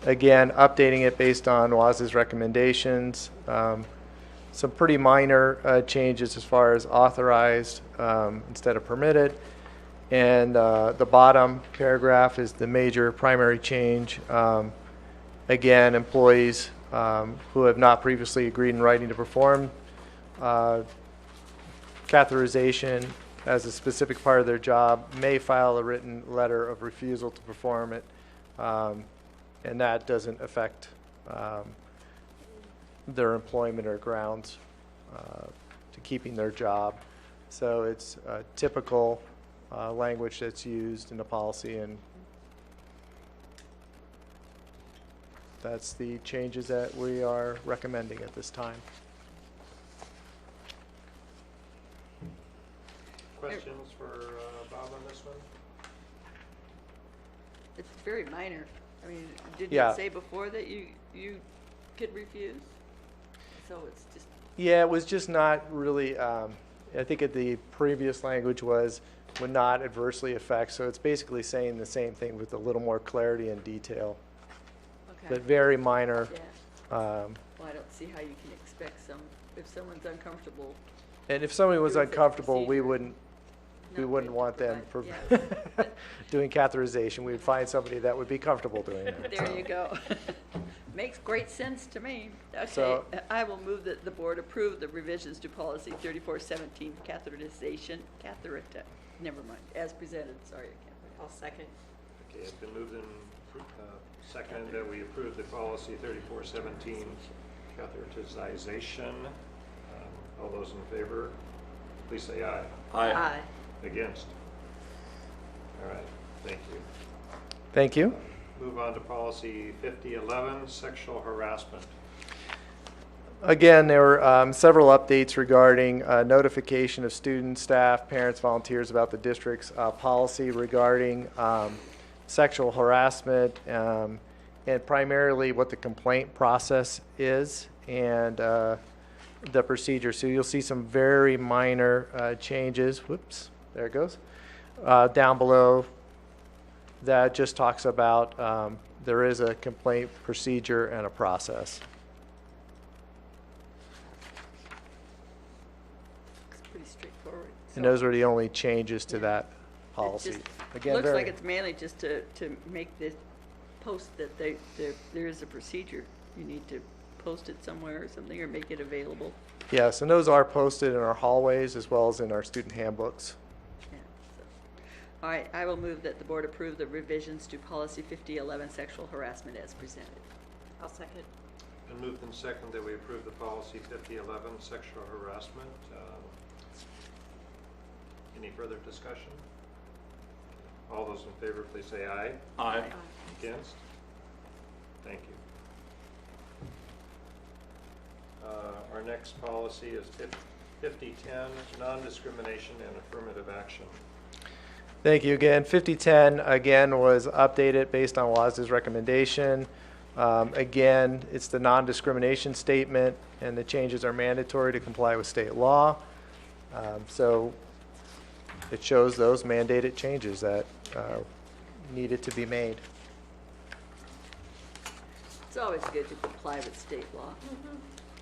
Again, updating it based on WAS's recommendations. Some pretty minor changes as far as authorized instead of permitted. And the bottom paragraph is the major primary change. Again, employees who have not previously agreed in writing to perform catheterization as a specific part of their job may file a written letter of refusal to perform it, and that doesn't affect their employment or grounds to keeping their job. So it's typical language that's used in the policy, and that's the changes that we are recommending at this time. Questions for Bob on this one? It's very minor. I mean, didn't Yeah. it say before that you could refuse? So it's just, Yeah, it was just not really, I think the previous language was would not adversely affect, so it's basically saying the same thing with a little more clarity and detail, okay. but very minor. Yeah. Well, I don't see how you can expect if someone's uncomfortable. And if somebody was It was a uncomfortable, we procedure. wouldn't want them Yeah. doing catheterization. We'd find somebody that would be comfortable doing that. There you go. Makes great sense to me. Okay, So- I will move that the board approve the revisions to policy 3417, catheterization, never mind, as presented, sorry. I'll second. Okay, it's been moved and seconded that we approve the policy 3417, catheterization. All those in favor, please say aye. Aye. Against? All right, thank you. Thank you. Move on to policy 5011, sexual harassment. Again, there were several updates regarding notification of students, staff, parents, volunteers about the district's policy regarding sexual harassment and primarily what the complaint process is and the procedure. So you'll see some very minor changes. Whoops, there it goes. Down below that just talks about there is a complaint procedure and a process. It's pretty straightforward. And those are the only changes to that It policy. just Again, looks very- like it's mainly just to make this post that there is a procedure. You need to post it somewhere or something, or make it available. Yes, and those are posted in our hallways as well as in our student handbooks. Yeah, so. All right, I will move that the board approve the revisions to policy 5011, sexual harassment as presented. I'll second. Been moved and seconded that we approve the policy 5011, sexual harassment. Any further discussion? All those in favor, please say aye. Aye. Against? Thank you. Our next policy is 5010, Non-Discrimination and Affirmative Action. Thank you again. 5010 again was updated based on WASDA's recommendation. Again, it's the non-discrimination statement, and the changes are mandatory to comply with state law. So it shows those mandated changes that needed to be made. It's always good to comply with state law.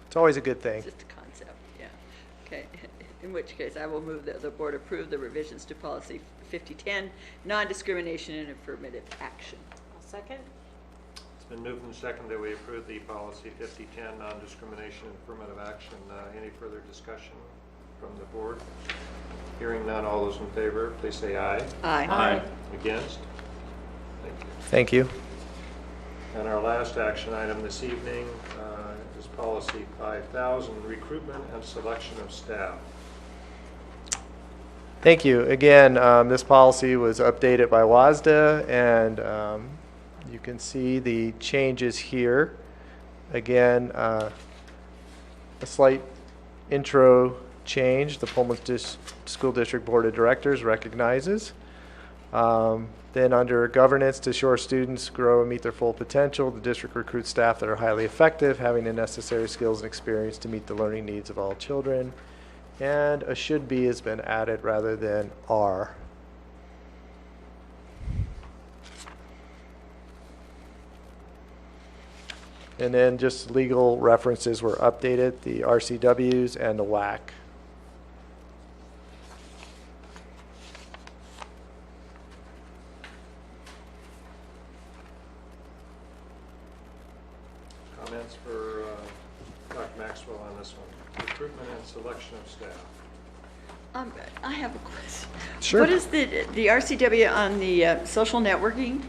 It's always a good thing. It's just a concept, yeah. Okay, in which case I will move that the board approve the revisions to policy 5010, non-discrimination and affirmative action. I'll second. It's been moved and seconded that we approve the policy 5010, Non-Discrimination and Affirmative Action. Any further discussion from the board? Hearing none, all those in favor, please say aye. Aye. Against? Thank you. Thank you. And our last action item this evening is policy 5000, Recruitment and Selection of Staff. Thank you. Again, this policy was updated by WASDA, and you can see the changes here. Again, a slight intro change. The Pullman School District Board of Directors recognizes. Then under governance, to ensure students grow and meet their full potential, the district recruits staff that are highly effective, having the necessary skills and experience to meet the learning needs of all children. And a should be has been added rather than are. And then just legal references were updated, the RCWs and the WAC. Comments for Dr. Maxwell on this one? Recruitment and selection of staff. I have a question. Sure. What is the RCW on the social networking?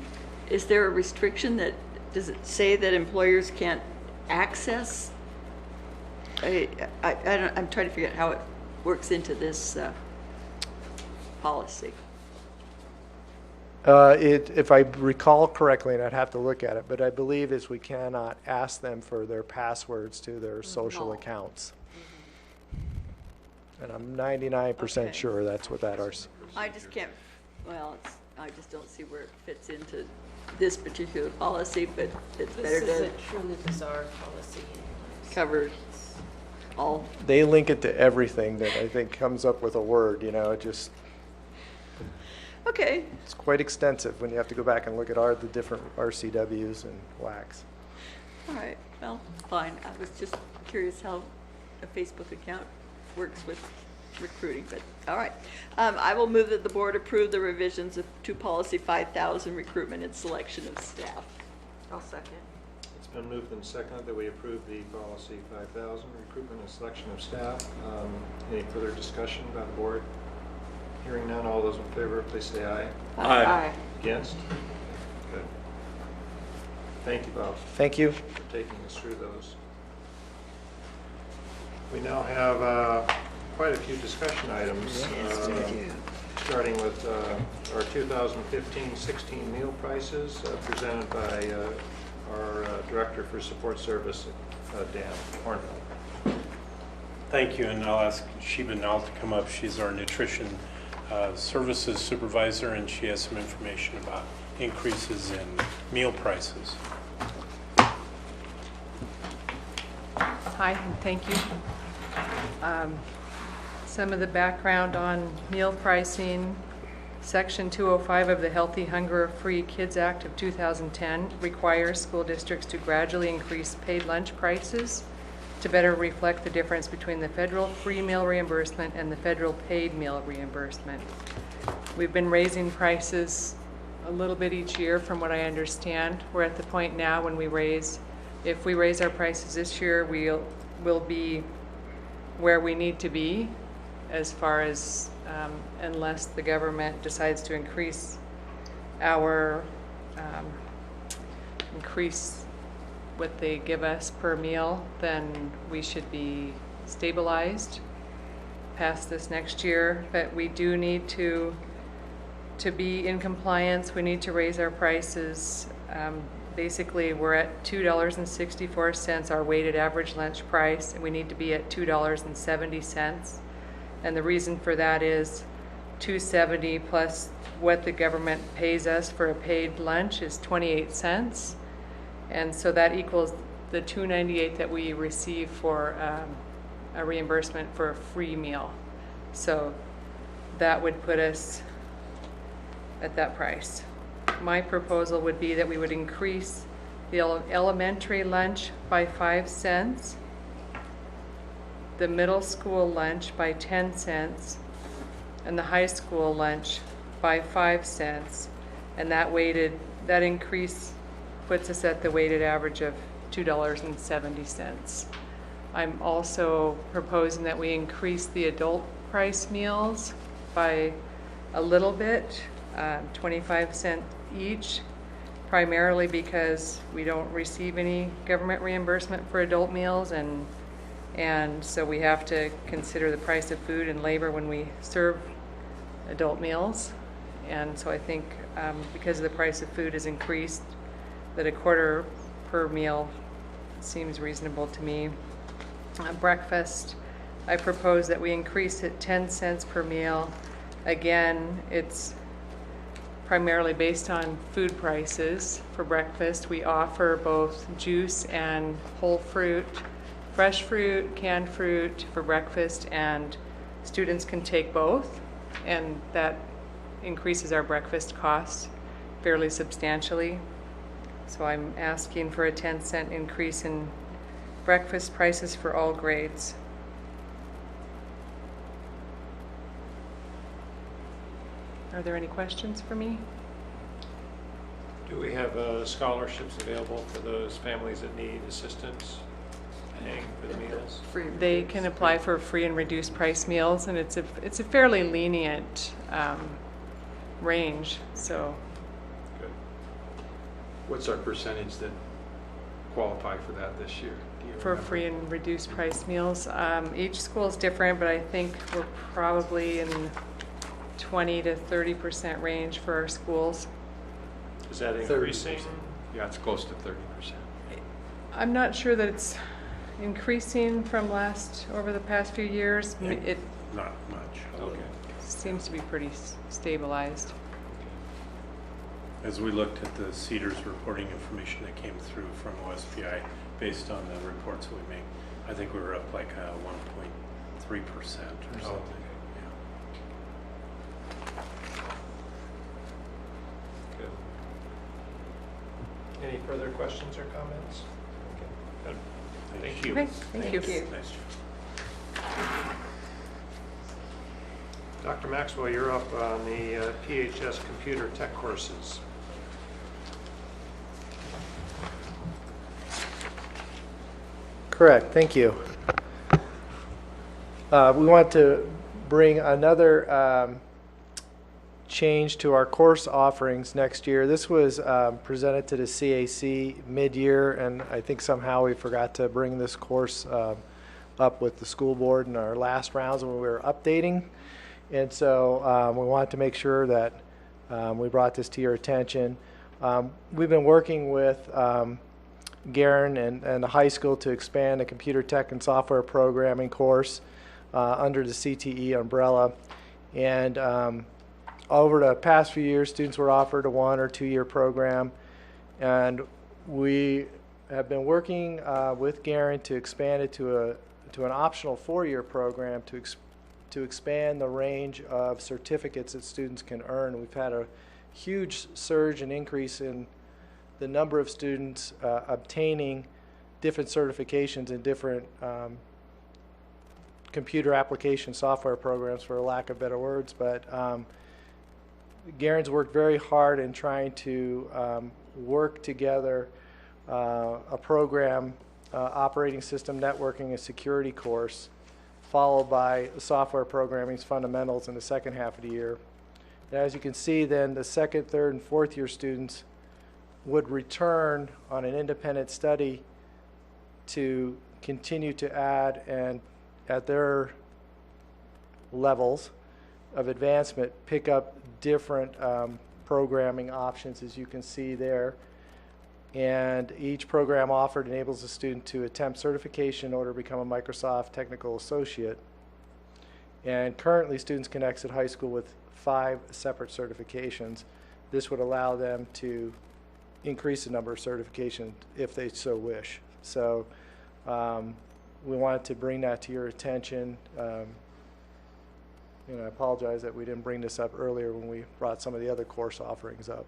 Is there a restriction that, does it say that employers can't access? I'm trying to figure out how it works into this policy. If I recall correctly, and I'd have to look at it, but I believe is we cannot ask them for their passwords to their social No. accounts. And I'm 99% Okay. sure that's what that is. I just can't, well, I just don't see where it fits into this particular policy, but it's better This is to a truly bizarre policy. cover all. They link it to everything that I think comes up with a word, it just, Okay, it's quite extensive when you have to go back and look at the different RCWs and WACs. all right, well, fine. I was just curious how a Facebook account works with recruiting, but all right. I will move that the board approve the revisions to policy 5000, recruitment and selection of staff. I'll second. It's been moved and seconded that we approve the policy 5000, Recruitment and Selection of Staff. Any further discussion by the board? Hearing none, all those in favor, please say aye. Aye. Against? Good. Thank you, Bob, Thank you. for taking us through those. We now have quite a few discussion items. Starting with our 2015-16 meal prices presented by our Director for Support Service, Dan Hornfeld. Thank you, and I'll ask Sheba now to come up. She's our nutrition services supervisor, and she has some information about increases in meal prices. Hi, and thank you. Some of the background on meal pricing. Section 205 of the Healthy Hunger Free Kids Act of 2010 requires school districts to gradually increase paid lunch prices to better reflect the difference between the federal free meal reimbursement and the federal paid meal reimbursement. We've been raising prices a little bit each year from what I understand. We're at the point now when if we raise our prices this year, we'll be where we need to be as far as unless the government decides to increase what they give us per meal, then we should be stabilized past this next year. But we do need to be in compliance. We need to raise our prices basically, we're at $2.64, our weighted average lunch price, and we need to be at $2.70. And the reason for that is $2.70 plus what the government pays us for a paid lunch is 28 cents. And so that equals the $2.98 that we receive for a reimbursement for a free meal. So that would put us at that price. My proposal would be that we would increase the elementary lunch by 5 cents, the middle school lunch by 10 cents, and the high school lunch by 5 cents. And that increase puts us at the weighted average of $2.70. I'm also proposing that we increase the adult price meals by a little bit, 25 cents each, primarily because we don't receive any government reimbursement for adult meals, and so we have to consider the price of food and labor when we serve adult meals. And so I think because the price of food has increased, that a quarter per meal seems reasonable to me. Breakfast, I propose that we increase it 10 cents per meal. Again, it's primarily based on food prices. For breakfast, we offer both juice and whole fruit, fresh fruit, canned fruit for breakfast, and students can take both, and that increases our breakfast costs fairly substantially. So I'm asking for a 10-cent increase in breakfast prices for all grades. Are there any questions for me? Do we have scholarships available for those families that need assistance paying for the meals? They can apply for free and reduced price meals, and it's a fairly lenient range. So Good. What's our percentage that qualify for that this year? Do you for remember? free and reduced price meals, each school is different, but I think we're probably in 20 to 30% range for our schools. Is that increasing? 30%. Yeah, it's close to 30%. I'm not sure that it's increasing from over the past few years. It Not much. Okay. seems to be pretty stabilized. As we looked at the CEDARS reporting information that came through from OSPI, based on the reports we make, I think we were up like 1.3% or something. Good. Any further questions or comments? Okay, good. Thank you. Okay, thank you. Nice job. Dr. Maxwell, you're up on the PHS computer tech courses. Correct, thank you. We want to bring another change to our course offerings next year. This was presented to the CAC mid-year, and I think somehow we forgot to bring this course up with the school board in our last rounds when we were updating. And so we wanted to make sure that we brought this to your attention. We've been working with Garen and the high school to expand the computer tech and software programming course under the CTE umbrella. And over the past few years, students were offered a 1 or 2 year program. And we have been working with Garen to expand it to an optional 4-year program to expand the range of certificates that students can earn. We've had a huge surge and increase in the number of students obtaining different certifications in different computer application software programs, for lack of better words. But Garen's worked very hard in trying to work together a program, operating system networking and security course, followed by software programming's fundamentals in the second half of the year. And as you can see, then the second, third, and fourth year students would return on an independent study to continue to add and at their levels of advancement pick up different programming options, as you can see there. And each program offered enables the student to attempt certification in order to become a Microsoft Technical Associate. And currently, students can exit high school with 5 separate certifications. This would allow them to increase the number of certifications if they so wish. So we wanted to bring that to your attention. And I apologize that we didn't bring this up earlier when we brought some of the other course offerings up.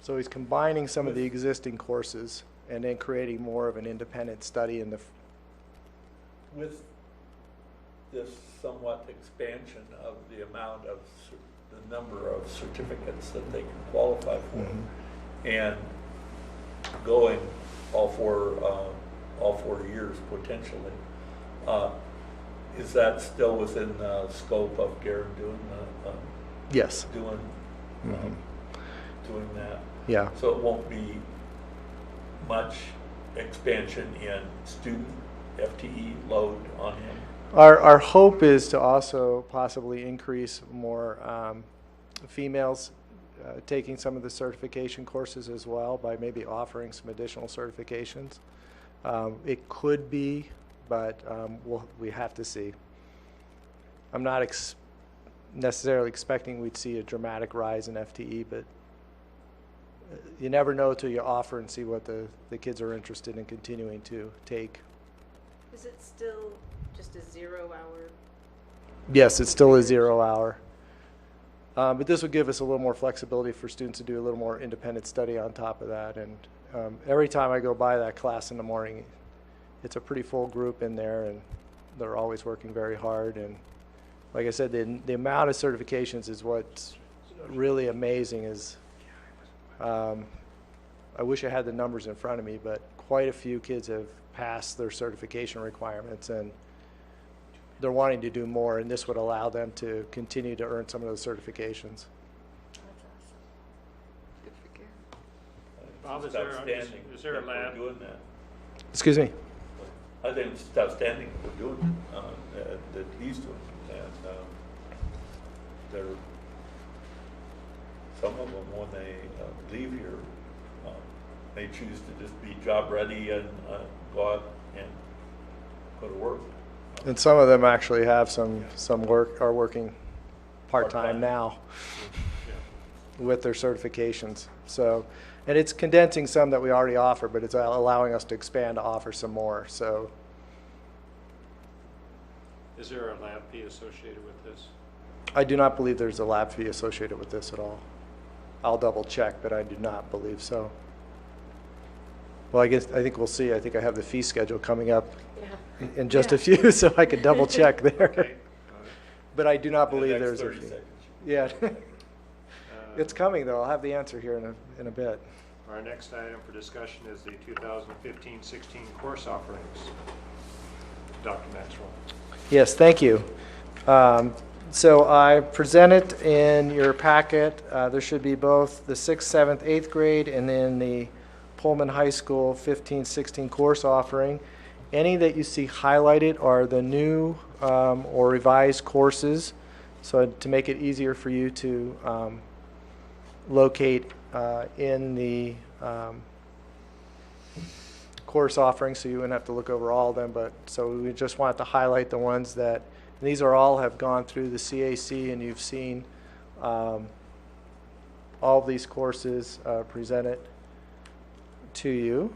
So he's combining some of the existing courses and then creating more of an independent study in the. With this somewhat expansion of the amount of, the number of certificates that they can qualify for, Mm-hmm. and going all 4 years potentially, is that still within the scope of Garen doing Yes. doing that? Yeah. So it won't be much expansion in student FTE load on him? Our hope is to also possibly increase more females taking some of the certification courses as well by maybe offering some additional certifications. It could be, but we have to see. I'm not necessarily expecting we'd see a dramatic rise in FTE, but you never know till you offer and see what the kids are interested in continuing to take. Is it still just a 0 hour? Yes, it's still a 0 hour. But this would give us a little more flexibility for students to do a little more independent study on top of that. And every time I go by that class in the morning, it's a pretty full group in there, and they're always working very hard. And like I said, the amount of certifications is what's really amazing. Is I wish I had the numbers in front of me, but quite a few kids have passed their certification requirements, and they're wanting to do more, and this would allow them to continue to earn some of those certifications. That's awesome. Good for Garen. Bob, It's is outstanding there a that we're lab? doing that. Excuse me? I think it's outstanding that we're doing, that he's doing, and they're, some of them, when they leave here, they choose to just be job ready and go out and go to work. And some of them actually have some work, are working Part-time. part-time now with their certifications. So, and it's condensing some that we already offer, but it's allowing us to expand to offer some more. So Is there a lab fee associated with this? I do not believe there's a lab fee associated with this at all. I'll double check, but I do not believe so. Well, I think we'll see. I think I have the fee schedule coming up Yeah. in just a few, so I could double check there. Okay. But I do not In the believe next there's a 30 fee. seconds. Yeah. Uh, It's coming, though. I'll have the answer here in a bit. Our next item for discussion is the 2015-16 course offerings. Dr. Maxwell. Yes, thank you. So I presented in your packet, there should be both the 6th, 7th, 8th grade, and then the Pullman High School 15-16 course offering. Any that you see highlighted are the new or revised courses. So to make it easier for you to locate in the course offering, so you wouldn't have to look over all of them, but so we just wanted to highlight the ones that, and these are all have gone through the CAC, and you've seen all of these courses presented to you.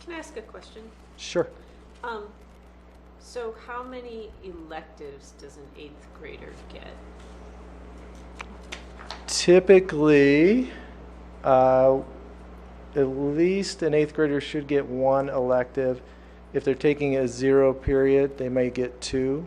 Can I ask a question? Sure. So how many electives does an 8th grader get? Typically, at least an 8th grader should get 1 elective. If they're taking a 0 period, they may get 2.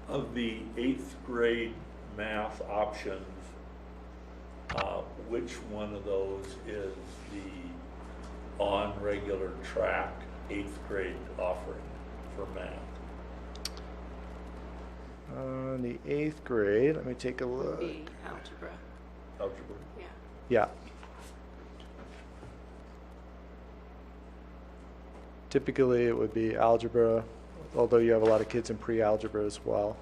Of the 8th grade math options, which one of those is on regular track 8th grade offering for math? On the 8th grade, let me take a look. Be algebra, Algebra? yeah. Yeah. Typically, it would be algebra, although you have a lot of kids in pre-algebra as well.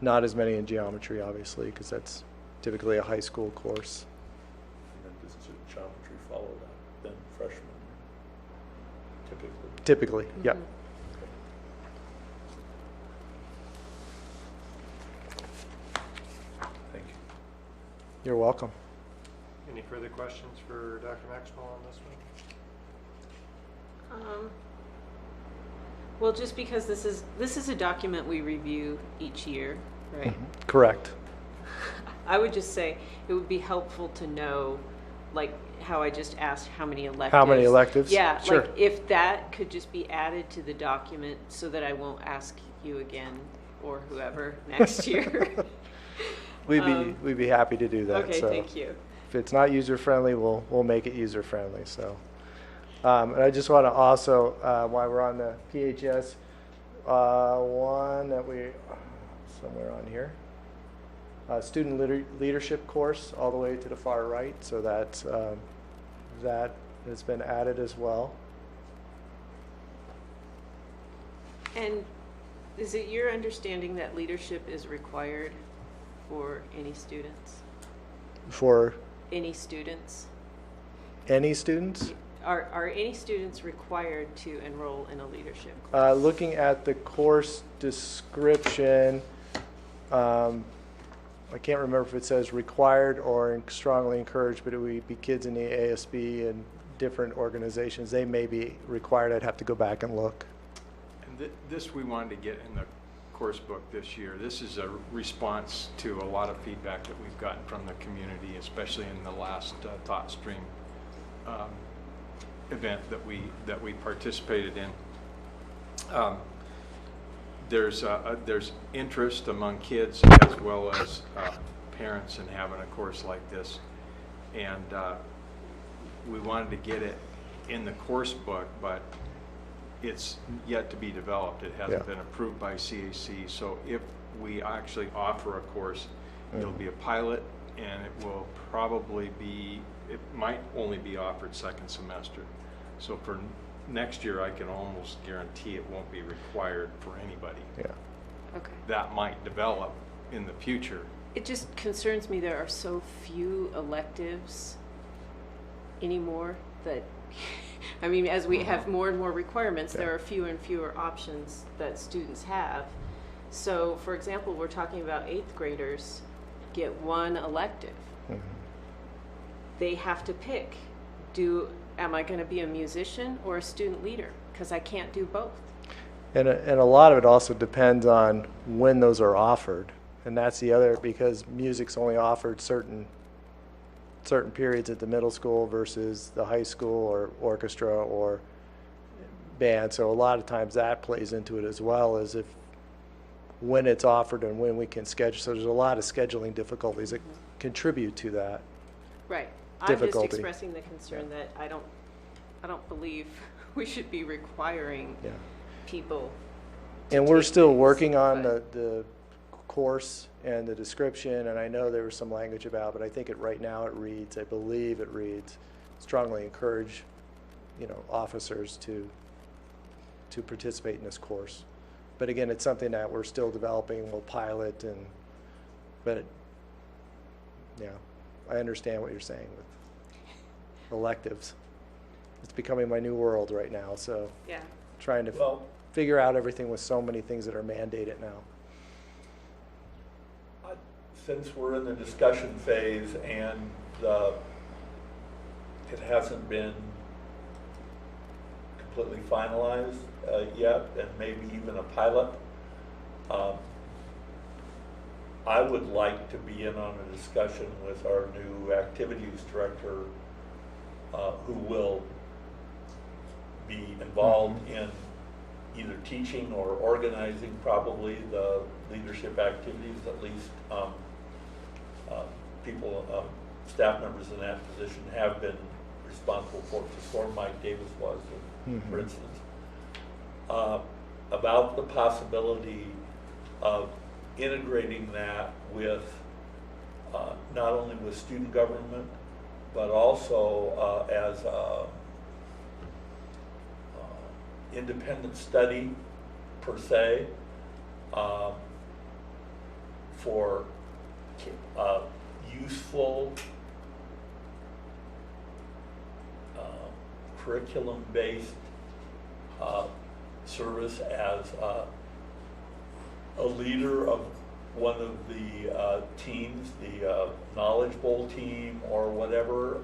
Not as many in geometry, obviously, because that's typically a high school course. And then does geometry follow that, then freshman, typically? Typically, yep. Thank you. You're welcome. Any further questions for Dr. Maxwell on this one? Well, just because this is a document we review each year, right? Correct. I would just say it would be helpful to know, like how I just asked, how many electives. How many electives? Yeah, Sure. like if that could just be added to the document so that I won't ask you again or whoever next year. We'd be happy to do that. Okay, so thank you. if it's not user friendly, we'll make it user friendly. So, and I just want to also, while we're on the PHS, one that we somewhere on here, student leadership course all the way to the far right. So that has been added as well. And is it your understanding that leadership is required for any students? For Any students? any students? Are any students required to enroll in a leadership course? Looking at the course description, I can't remember if it says required or strongly encouraged, but it would be kids in the ASB and different organizations. They may be required. I'd have to go back and look. And this we wanted to get in the course book this year. This is a response to a lot of feedback that we've gotten from the community, especially in the last Thought Stream event that we participated in. There's interest among kids as well as parents in having a course like this, and we wanted to get it in the course book, but it's yet to be developed. It hasn't been approved by CAC. So if we actually offer a course, it'll be a pilot, and it will probably be, it might only be offered second semester. So for next year, I can almost guarantee it won't be required for anybody. Yeah. Okay. That might develop in the future. It just concerns me there are so few electives anymore that, I mean, as we have more and more requirements, there are fewer and fewer options that students have. So, for example, we're talking about 8th graders get one elective. They have to pick, am I going to be a musician or a student leader? Because I can't do both. And a lot of it also depends on when those are offered. And that's the other, because music's only offered certain periods at the middle school versus the high school or orchestra or band. So a lot of times that plays into it as well, as if when it's offered and when we can schedule. So there's a lot of scheduling difficulties that contribute to that. Right. Difficulty. I'm just expressing the concern that I don't believe we should be requiring people. And we're take still things, working on but- the course and the description, and I know there was some language about, but I think right now it reads, I believe it reads, strongly encourage, officers to participate in this course. But again, it's something that we're still developing, we'll pilot, but I understand what you're saying with electives. It's becoming my new world right now, so Yeah. trying to figure out everything with so many things that are mandated now. Since we're in the discussion phase and it hasn't been completely finalized yet, and maybe even a pilot, I would like to be in on a discussion with our new activities director, who will be involved in either teaching or organizing probably the leadership activities, at least people, staff members in that position have been responsible for it before Mike Davis was, for instance, about the possibility of integrating that with not only with student government, but also as independent study per se, for useful curriculum-based service as a leader of one of the teams, the Knowledge Bowl team or whatever,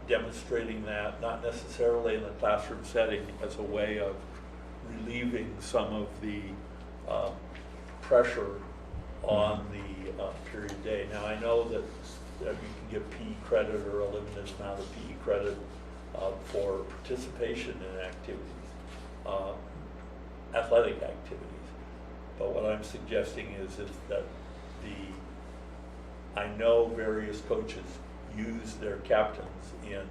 demonstrating that, not necessarily in the classroom setting, as a way of relieving some of the pressure on the period day. Now, I know that you can give PE credit or a limited amount of PE credit for participation in activities, athletic activities. But what I'm suggesting is that I know various coaches use their captains in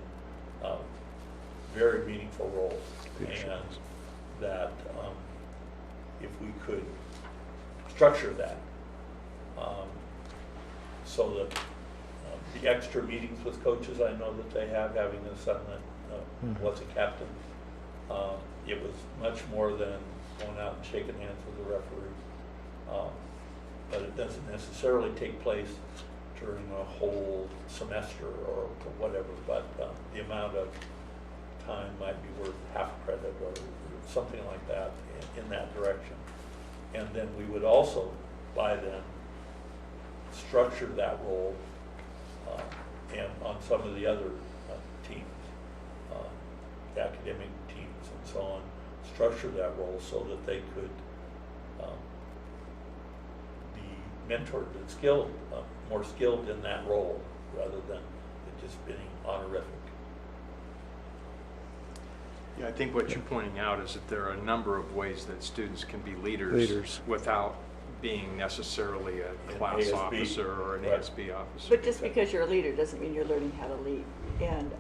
very meaningful roles, and that if we could structure that so that the extra meetings with coaches I know that they have, having a son that was a captain, it was much more than going out and shaking hands with the referee. But it doesn't necessarily take place during a whole semester or whatever, but the amount of time might be worth half a credit or something like that in that direction. And then we would also, by then, structure that role and on some of the other teams, academic teams and so on, structure that role so that they could be mentored and skilled, more skilled in that role rather than it just being honorific. Yeah, I think what you're pointing out is that there are a number of ways that students can be leaders without being necessarily a class ASB. officer or an Right. ASB officer. But just because you're a leader doesn't mean you're learning how to lead. And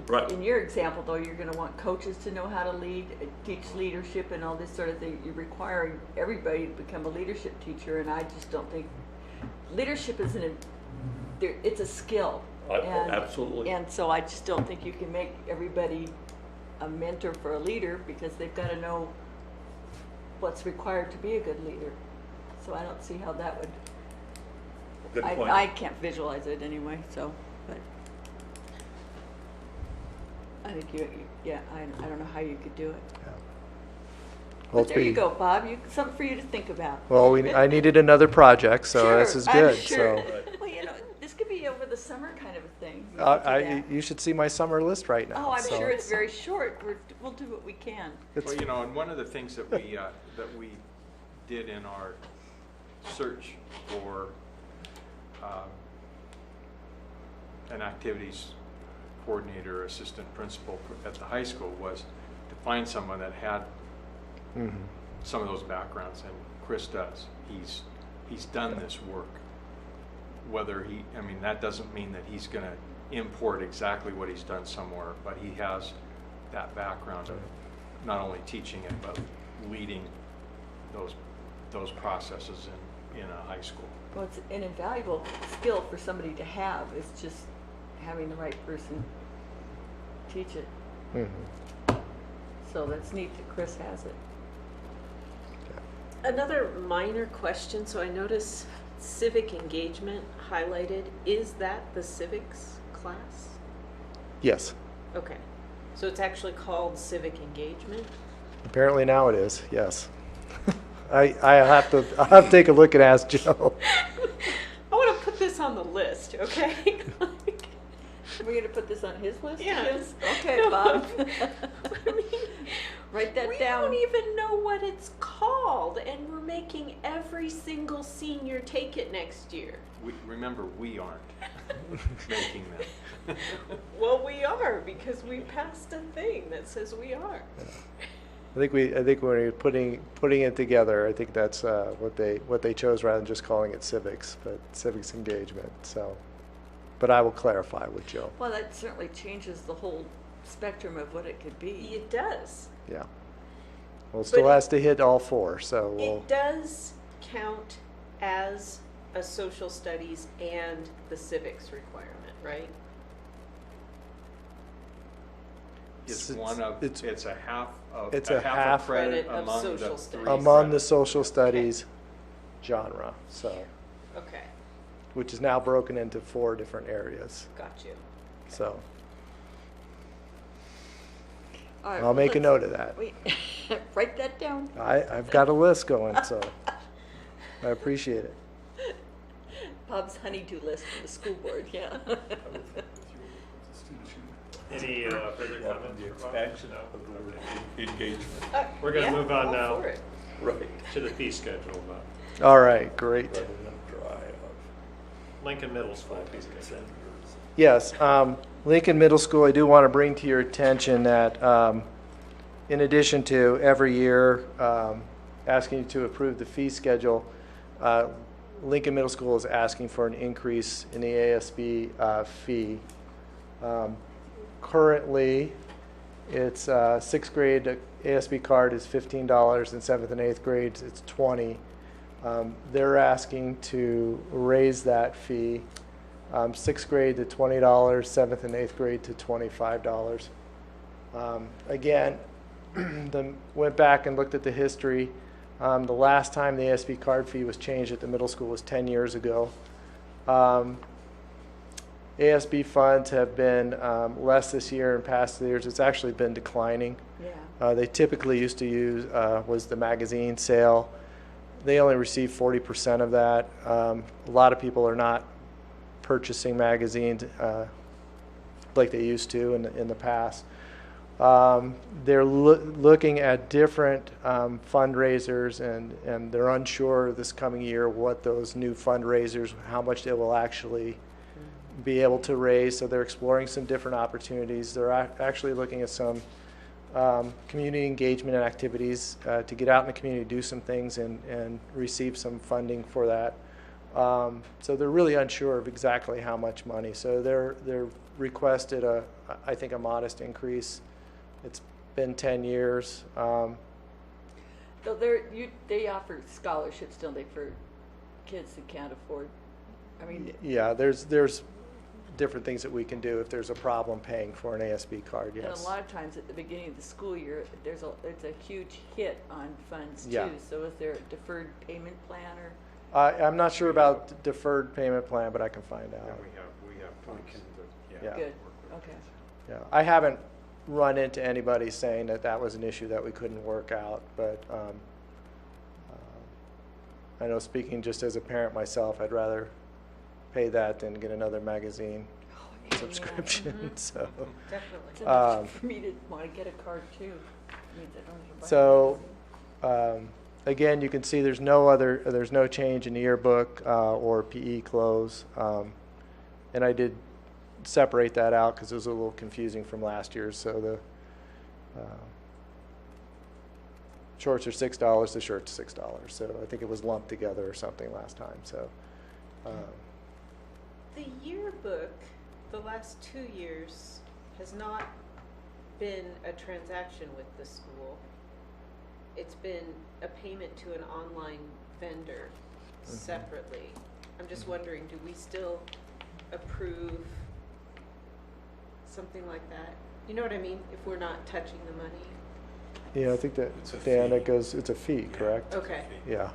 Right. in your example, though, you're going to want coaches to know how to lead, teach leadership and all this sort of thing. You're requiring everybody to become a leadership teacher, and I just don't think leadership it's a skill. Absolutely. And so I just don't think you can make everybody a mentor for a leader, because they've got to know what's required to be a good leader. So I don't see how that would. Good point. I can't visualize it anyway. So, but I think I don't know how you could do it. Well, But there you go, Bob. Something for you to think about. Well, I needed another project, so Sure, this is I'm good. sure. So Well, this could be over the summer kind of a thing. We could do that. you should see my summer list right now. Oh, I'm so sure it's very short. We'll do what we can. it's- Well, and one of the things that we did in our search for an activities coordinator, assistant principal at the high school was to find someone that had some of those backgrounds, and Chris does. He's done this work. That doesn't mean that he's going to import exactly what he's done somewhere, but he has that background of not only teaching it, but leading those processes in a high school. Well, it's an invaluable skill for somebody to have. It's just having the right person teach it. So that's neat that Chris has it. Another minor question, so I notice civic engagement highlighted. Is that the civics class? Yes. Okay, so it's actually called civic engagement? Apparently now it is. Yes. I'll have to take a look and ask Joe. I want to put this on the list, okay? Are we going to put this on his list? Yes. Okay, No. Bob. I mean, Write that we down. don't even know what it's called, and we're making every single senior take it next year. Remember, we aren't making them. Well, we are, because we passed a thing that says we are. I think when you're putting it together, I think that's what they chose rather than just calling it civics, but civics engagement. So But I will clarify with Joe. Well, that certainly changes the whole spectrum of what it could be. It does. Yeah. Well, it still But has to hit all four, so we'll, It does count as a social studies and the civics requirement, right? It's It's- one of, it's- it's a half of, it's a a half half a credit credit of among social the studies. three among the credits. social studies genre, so, Okay, which is now broken into 4 different areas, got you. so All right, I'll make a let's- note of that. Wait, write that down. I've got a list going, so I appreciate it. Bob's honey-do list for the school board, yeah. Any further comments? The from Bob? expansion No? of Okay. the engagement. We're gonna Yeah, move on all now for it. Right. to the fee schedule. All right, great. Rather than dry of Lincoln Middle School fee schedule. consent. Yes, Lincoln Middle School, I do want to bring to your attention that in addition to every year asking you to approve the fee schedule, Lincoln Middle School is asking for an increase in the ASB fee. Currently, it's 6th grade ASB card is $15, and 7th and 8th grades it's $20. They're asking to raise that fee. 6th grade to $20, 7th and 8th grade to $25. Again, went back and looked at the history. The last time the ASB card fee was changed at the middle school was 10 years ago. ASB funds have been less this year and past years. It's actually been declining. Yeah. They typically used to use was the magazine sale. They only receive 40% of that. A lot of people are not purchasing magazines like they used to in the past. They're looking at different fundraisers, and they're unsure this coming year what those new fundraisers, how much they will actually be able to raise. So they're exploring some different opportunities. They're actually looking at some community engagement and activities to get out in the community, do some things, and receive some funding for that. So they're really unsure of exactly how much money. So they're requested I think a modest increase. It's been 10 years. So they offer scholarships, don't they, for kids that can't afford? I mean, Yeah, there's different things that we can do if there's a problem paying for an ASB card, and yes. a lot of times at the beginning of the school year, it's a huge hit on funds Yeah. too. So is there a deferred payment plan or? I'm not sure about the deferred payment plan, but I can find out. We have folks that, Yeah. Good, okay. Yeah, I haven't run into anybody saying that was an issue that we couldn't work out, but I know, speaking just as a parent myself, I'd rather pay that than get another magazine Yeah. subscription, so. Definitely. It's enough for me to want to get a card too. Means I don't have to buy So, a magazine. again, you can see there's no change in the yearbook or PE clothes. And I did separate that out because it was a little confusing from last year. So the shorts are $6, the shirt's $6. So I think it was lumped together or something last time. So The yearbook, the last 2 years, has not been a transaction with the school. It's been a payment to an online vendor separately. I'm just wondering, do we still approve something like that? You know what I mean? If we're not touching the money? yeah, I think that, It's a Dan, fee. it goes, it's a fee, correct? Okay. Yeah.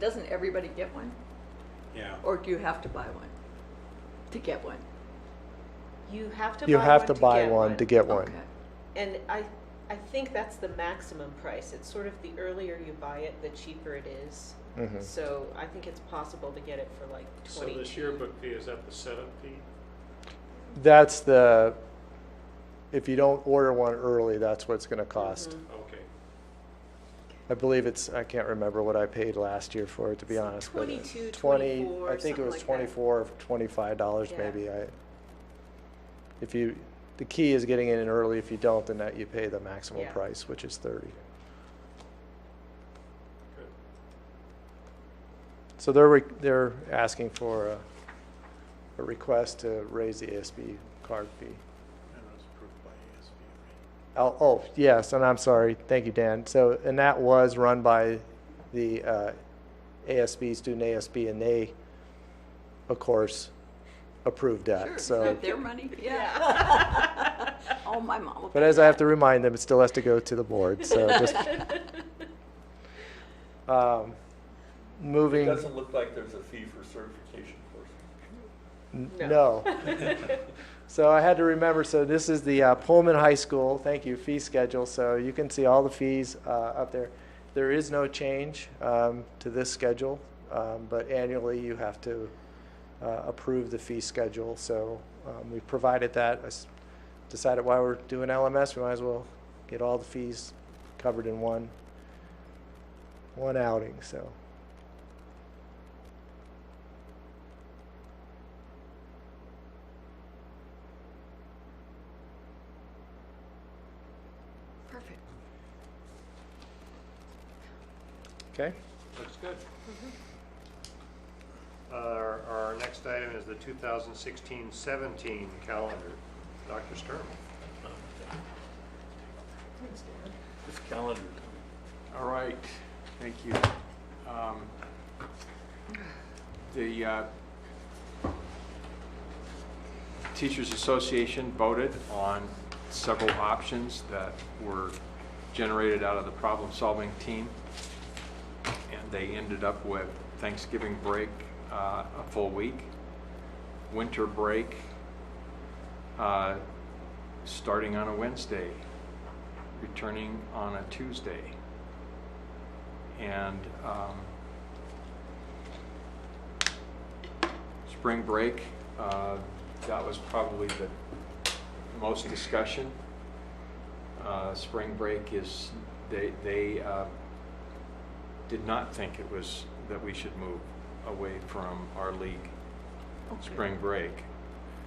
Doesn't everybody get one? Yeah. Or do you have to buy one to get one? You have to You buy have one to to buy get one to get one. Okay. And I think that's the maximum price. It's sort of the earlier you buy it, the cheaper it is. Mhm. So I think it's possible to get it for like 22. So this yearbook fee, is that the setup fee? That's if you don't order one early, that's what it's going to cost. Okay. I believe I can't remember what I paid last year for it, to be It's honest. but 22, 20, 24, I think it was something like that. $24 or $25 Yeah. maybe. The key is getting it in early. If you don't, then you pay the maximum Yeah. price, which is $30. Good. So they're asking for a request to raise the ASB card fee. And it was approved by ASB. Oh, yes, and I'm sorry. Thank you, Dan. So, and that was run by the ASB, student ASB, and they, of course, approved that. Sure, So, it's their money, yeah. Oh, my mom will but pay as I have that. to remind them, it still has to go to the board. So just It moving. doesn't look like there's a fee for certification courses. No. So I had to remember, so this is the Pullman High School, thank you, fee schedule. So you can see all the fees up there. There is no change to this schedule, but annually you have to approve the fee schedule. So we provided that. I decided while we're doing LMS, we might as well get all the fees covered in one outing, so. Perfect. Okay. Looks good. Our next item is the 2016-17 calendar. Dr. Sturm. This calendar. All right, thank you. The Teachers Association voted on several options that were generated out of the problem-solving team, and they ended up with Thanksgiving break, a full week, winter break, starting on a Wednesday, returning on a Tuesday, and spring break, that was probably the most discussion. Spring break is, they did not think it was that we should move away from our league spring break,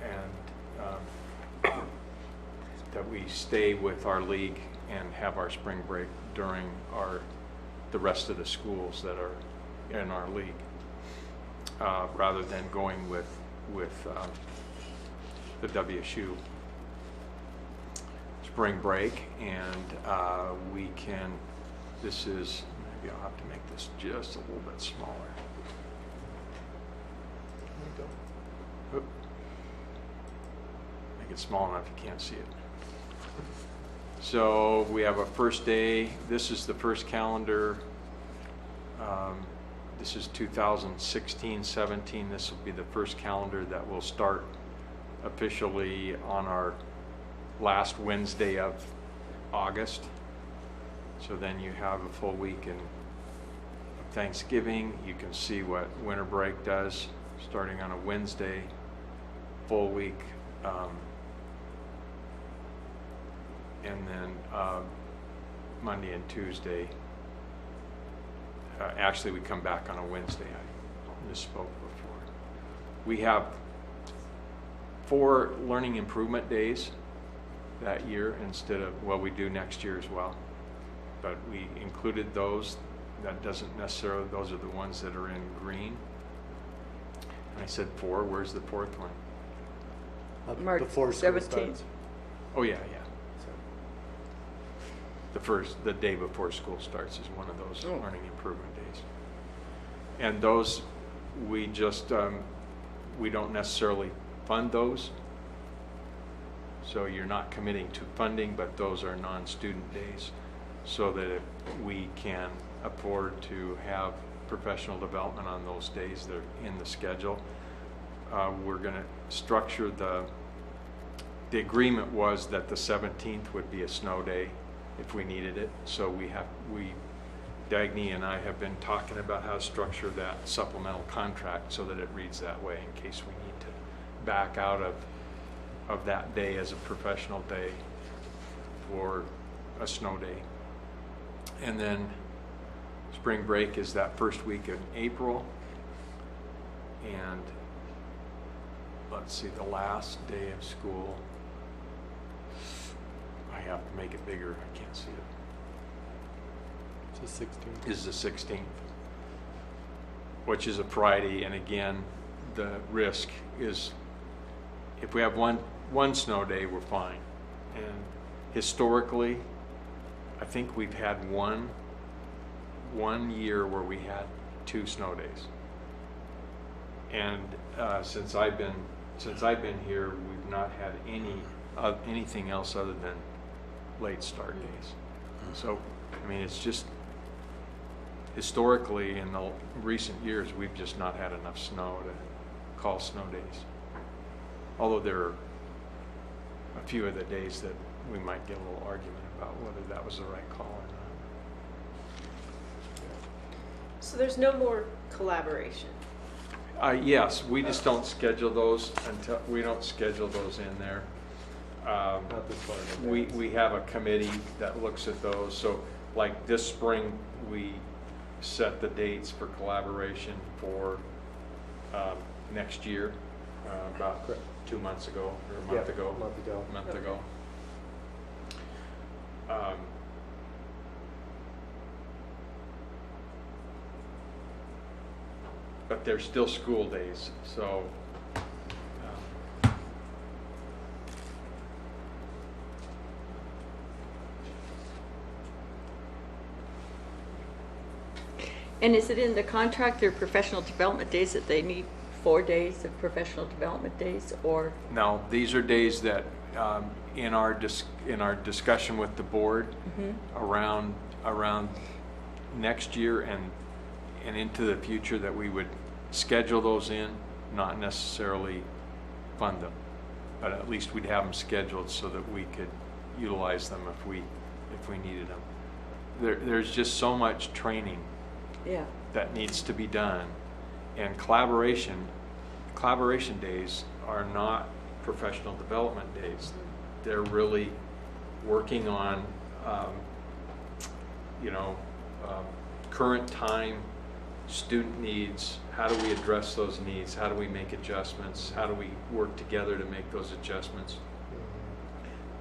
and that we stay with our league and have our spring break during the rest of the schools that are in our league, rather than going with the WSU spring break. And we can, this is, maybe I'll have to make this just a little bit smaller. Oop. Make it small enough you can't see it. So we have a first day. This is the first calendar. This is 2016-17. This will be the first calendar that will start officially on our last Wednesday of August. So then you have a full week in Thanksgiving. You can see what winter break does, starting on a Wednesday, full week, and then Monday and Tuesday. Actually, we come back on a Wednesday. I misspoke before. We have 4 learning improvement days that year instead of, well, we do next year as well. But we included those. That doesn't necessarily, those are the ones that are in green. And I said 4, where's the 4th one? March Before school 17th. starts. Oh, yeah. The day before school starts is one of those learning improvement days. And those, we just, we don't necessarily fund those. So you're not committing to funding, but those are non-student days, so that if we can afford to have professional development on those days that are in the schedule, we're going to structure the agreement was that the 17th would be a snow day if we needed it. So Dagny and I have been talking about how to structure that supplemental contract so that it reads that way in case we need to back out of that day as a professional day for a snow day. And then spring break is that first week in April. And let's see, the last day of school, I have to make it bigger, I can't see it, It's the 16th. is the 16th. which is a Friday, and again, the risk is if we have one snow day, we're fine. And historically, I think we've had one year where we had 2 snow days. And since I've been here, we've not had anything else other than late start days. So, I mean, it's just historically in the recent years, we've just not had enough snow to call snow days. Although there are a few of the days that we might get a little argument about whether that was the right call or So there's no more collaboration. not. Yes, we just don't schedule those until, we don't schedule those in there. Not this far in advance. We have a committee that looks at those. So like this spring, we set the dates for collaboration for next year, about Correct. 2 months ago, or a month Yeah, ago. a month ago. A month Okay. ago. But they're still school days, so. And is it in the contract or professional development days that they need 4 days of professional development days, or? No, these are days that, in our discussion with the board around next year and into the future, that we would schedule those in, not necessarily fund them, but at least we'd have them scheduled so that we could utilize them if we needed them. There's just so much training Yeah. that needs to be done, and collaboration days are not professional development days. They're really working on current time student needs. How do we address those needs? How do we make adjustments? How do we work together to make those adjustments?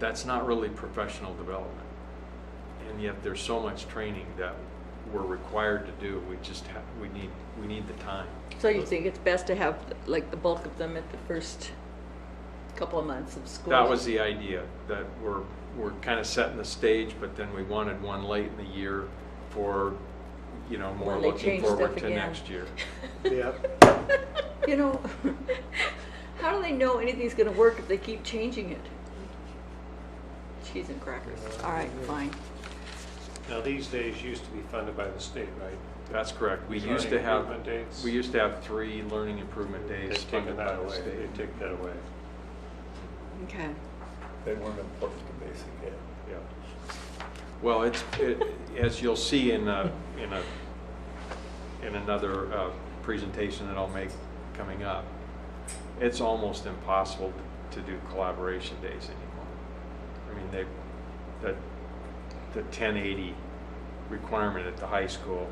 That's not really professional development, and yet there's so much training that we're required to do. We need the time. So you think it's best to have like the bulk of them at the first couple of months of school? That was the idea, that we're kind of setting the stage, but then we wanted one late in the year for, more When they looking change forward stuff to again. next year. Yep. You know, how do they know anything's gonna work if they keep changing it? Cheese and crackers. All right, fine. Now, these days used to be funded by the state, right? That's correct. We Learning used to have improvement days? 3 learning improvement days They've taken funded by that the away. state. They take that away. Okay. They weren't important to basic ed. Yeah. Well, as you'll see in another presentation that I'll make coming up, it's almost impossible to do collaboration days anymore. I mean, the 1080 requirement at the high school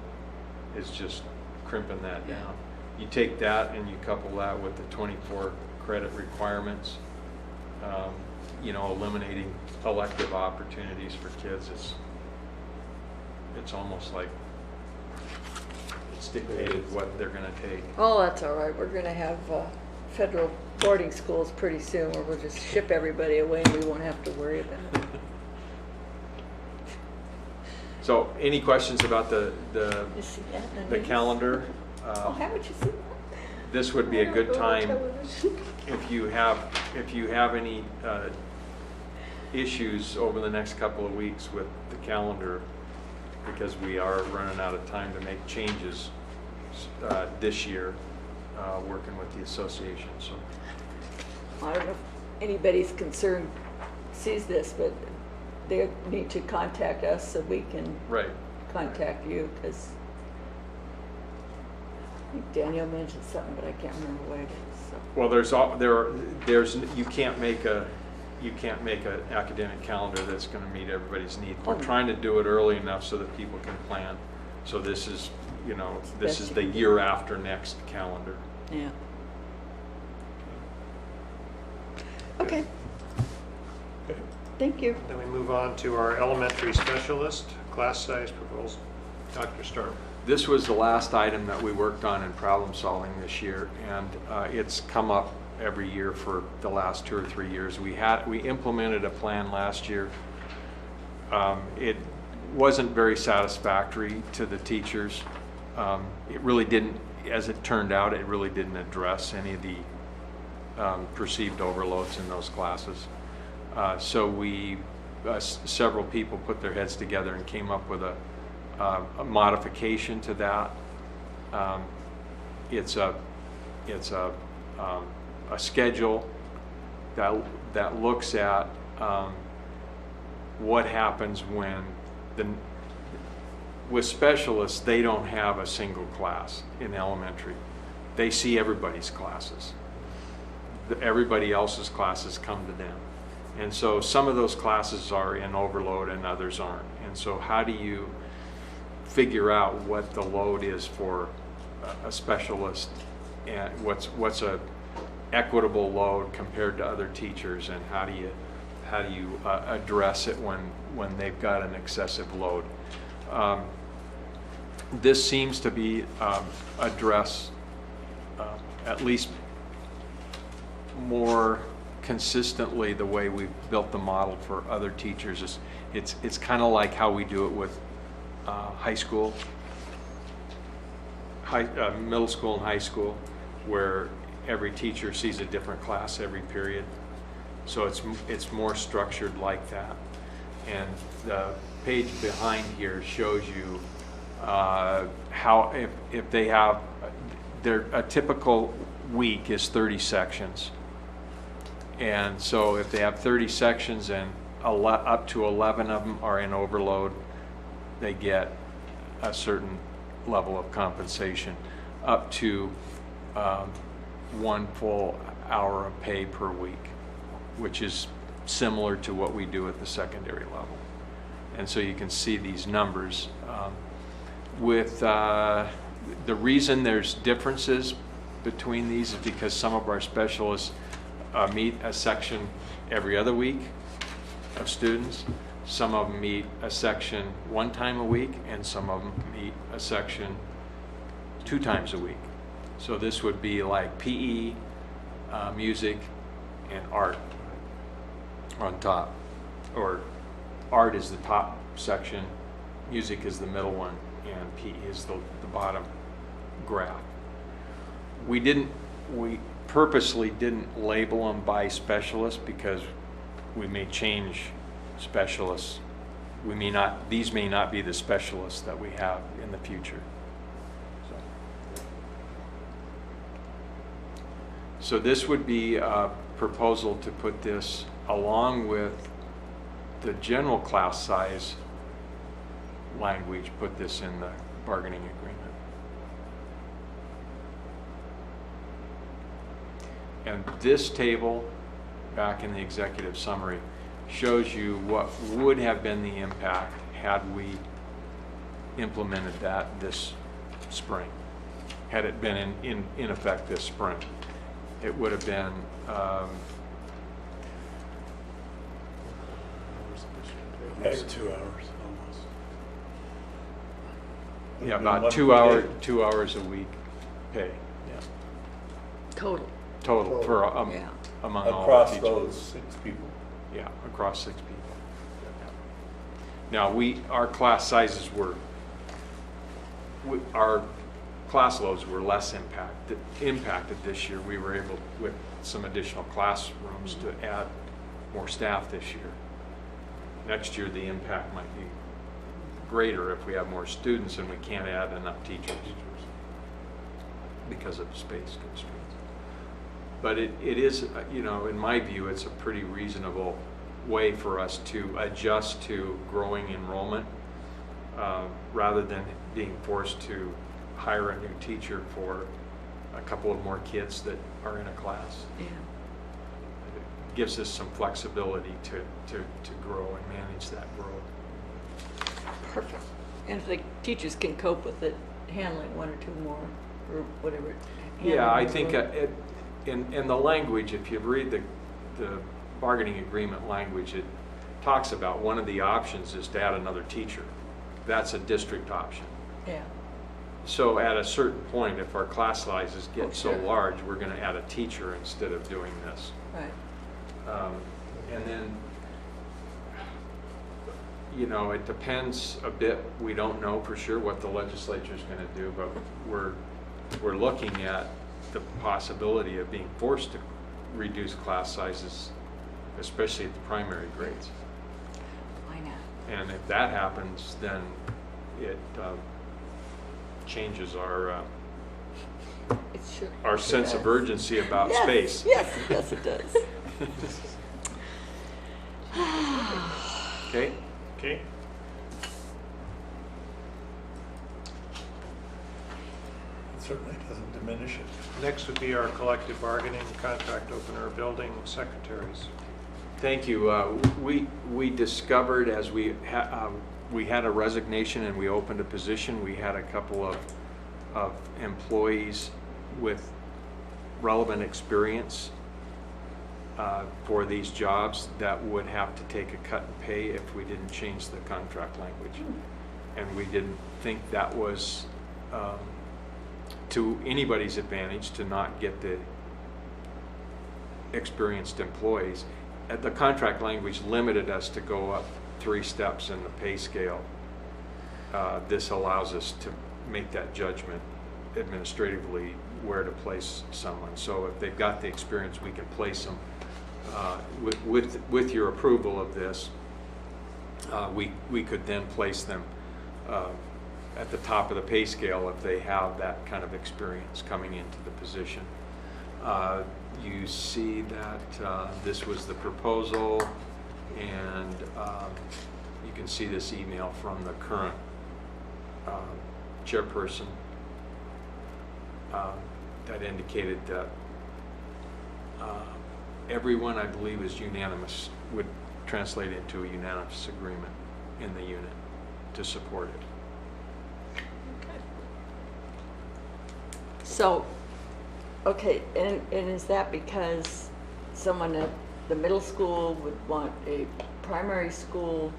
is just crimping that down. You take that and you couple that with the 24 credit requirements, eliminating elective opportunities for kids. It's almost like it's dictated what they're going to take. Oh, that's all right. We're gonna have federal boarding schools pretty soon where we'll just ship everybody away and we won't have to worry about it. So, any questions about the You see that in the news? calendar? Oh, haven't you seen that? This would be a good time Television. if you have any issues over the next couple of weeks with the calendar, because we are running out of time to make changes this year, working with the association. So, I don't know if anybody's concerned sees this, but they need to contact us so we can right. contact you, because I think Danielle mentioned something, but I can't remember what it is, so. Well, you can't make an academic calendar that's going to meet everybody's need. We're Oh. trying to do it early enough so that people can plan. So this is, this best is you the can do. year after next calendar. Yeah. Okay. Thank you. Then we move on to our elementary specialist class size proposal. Dr. Stark. This was the last item that we worked on in problem solving this year, and it's come up every year for the last 2 or 3 years. We implemented a plan last year. It wasn't very satisfactory to the teachers. It really didn't, as it turned out, it really didn't address any of the perceived overloads in those classes. So several people put their heads together and came up with a modification to that. It's a schedule that looks at what happens when with specialists, they don't have a single class in elementary. They see everybody's classes. Everybody else's classes come to them. And so some of those classes are in overload and others aren't. And so how do you figure out what the load is for a specialist and what's a equitable load compared to other teachers, and how do you address it when they've got an excessive load? This seems to be addressed at least more consistently the way we've built the model for other teachers. It's kind of like how we do it with high school, middle school and high school, where every teacher sees a different class every period. So it's more structured like that. And the page behind here shows you how if they have a typical week is 30 sections. And so if they have 30 sections and up to 11 of them are in overload, they get a certain level of compensation, up to 1 full hour of pay per week, which is similar to what we do at the secondary level. And so you can see these numbers. The reason there's differences between these is because some of our specialists meet a section every other week of students. Some of them meet a section 1 time a week, and some of them meet a section 2 times a week. So this would be like PE, music, and art on top. Or art is the top section, music is the middle one, and PE is the bottom graph. We purposely didn't label them by specialist because we may change specialists. These may not be the specialists that we have in the future. So this would be a proposal to put this along with the general class size language, put this in the bargaining agreement. And this table, back in the executive summary, shows you what would have been the impact had we implemented that this spring. Had it been in effect this spring, it would have been Almost 2 hours, almost. yeah, about 2 hours a week pay. Yeah. Total for Yeah. among all Across teachers. those 6 people. Yeah, across 6 people. Now our class sizes our class loads were less impacted this year. We were able, with some additional classrooms, to add more staff this year. Next year, the impact might be greater if we have more students and we can't add enough teachers because of space constraints. But it is, in my view, it's a pretty reasonable way for us to adjust to growing enrollment rather than being forced to hire a new teacher for a couple of more kids that are in a class. Yeah. It gives us some flexibility to grow and manage that growth. Perfect. And if the teachers can cope with it, handling 1 or 2 more, or whatever. Yeah, I think handling in the language, if you read the bargaining agreement language, it talks about one of the options is to add another teacher. That's a district option. Yeah. So at a certain point, if our class sizes Oh, get so sure. large, we're going to add a teacher instead of doing this. Right. And then, you know, it depends a bit. We don't know for sure what the legislature's going to do, but we're looking at the possibility of being forced to reduce class sizes, especially at the primary grades. Why not? And if that happens, then it changes our It sense of does. urgency about Yes, space. Yes, yes, it does. Okay? Okay. It certainly doesn't diminish it. Next would be our collective bargaining contract opener building secretaries. Thank you. We discovered as we had a resignation and we opened a position, we had a couple of employees with relevant experience for these jobs that would have to take a cut in pay if we didn't change the contract language. And we didn't think that was to anybody's advantage to not get the experienced employees. The contract language limited us to go up 3 steps in the pay scale. This allows us to make that judgment administratively where to place someone. So if they've got the experience, we can place them. With your approval of this, we could then place them at the top of the pay scale if they have that kind of experience coming into the position. You see that this was the proposal, and you can see this email from the current chairperson that indicated that everyone, I believe, is unanimous, would translate into a unanimous agreement in the unit to support it. So, okay, and is that because someone at the middle school would want a primary school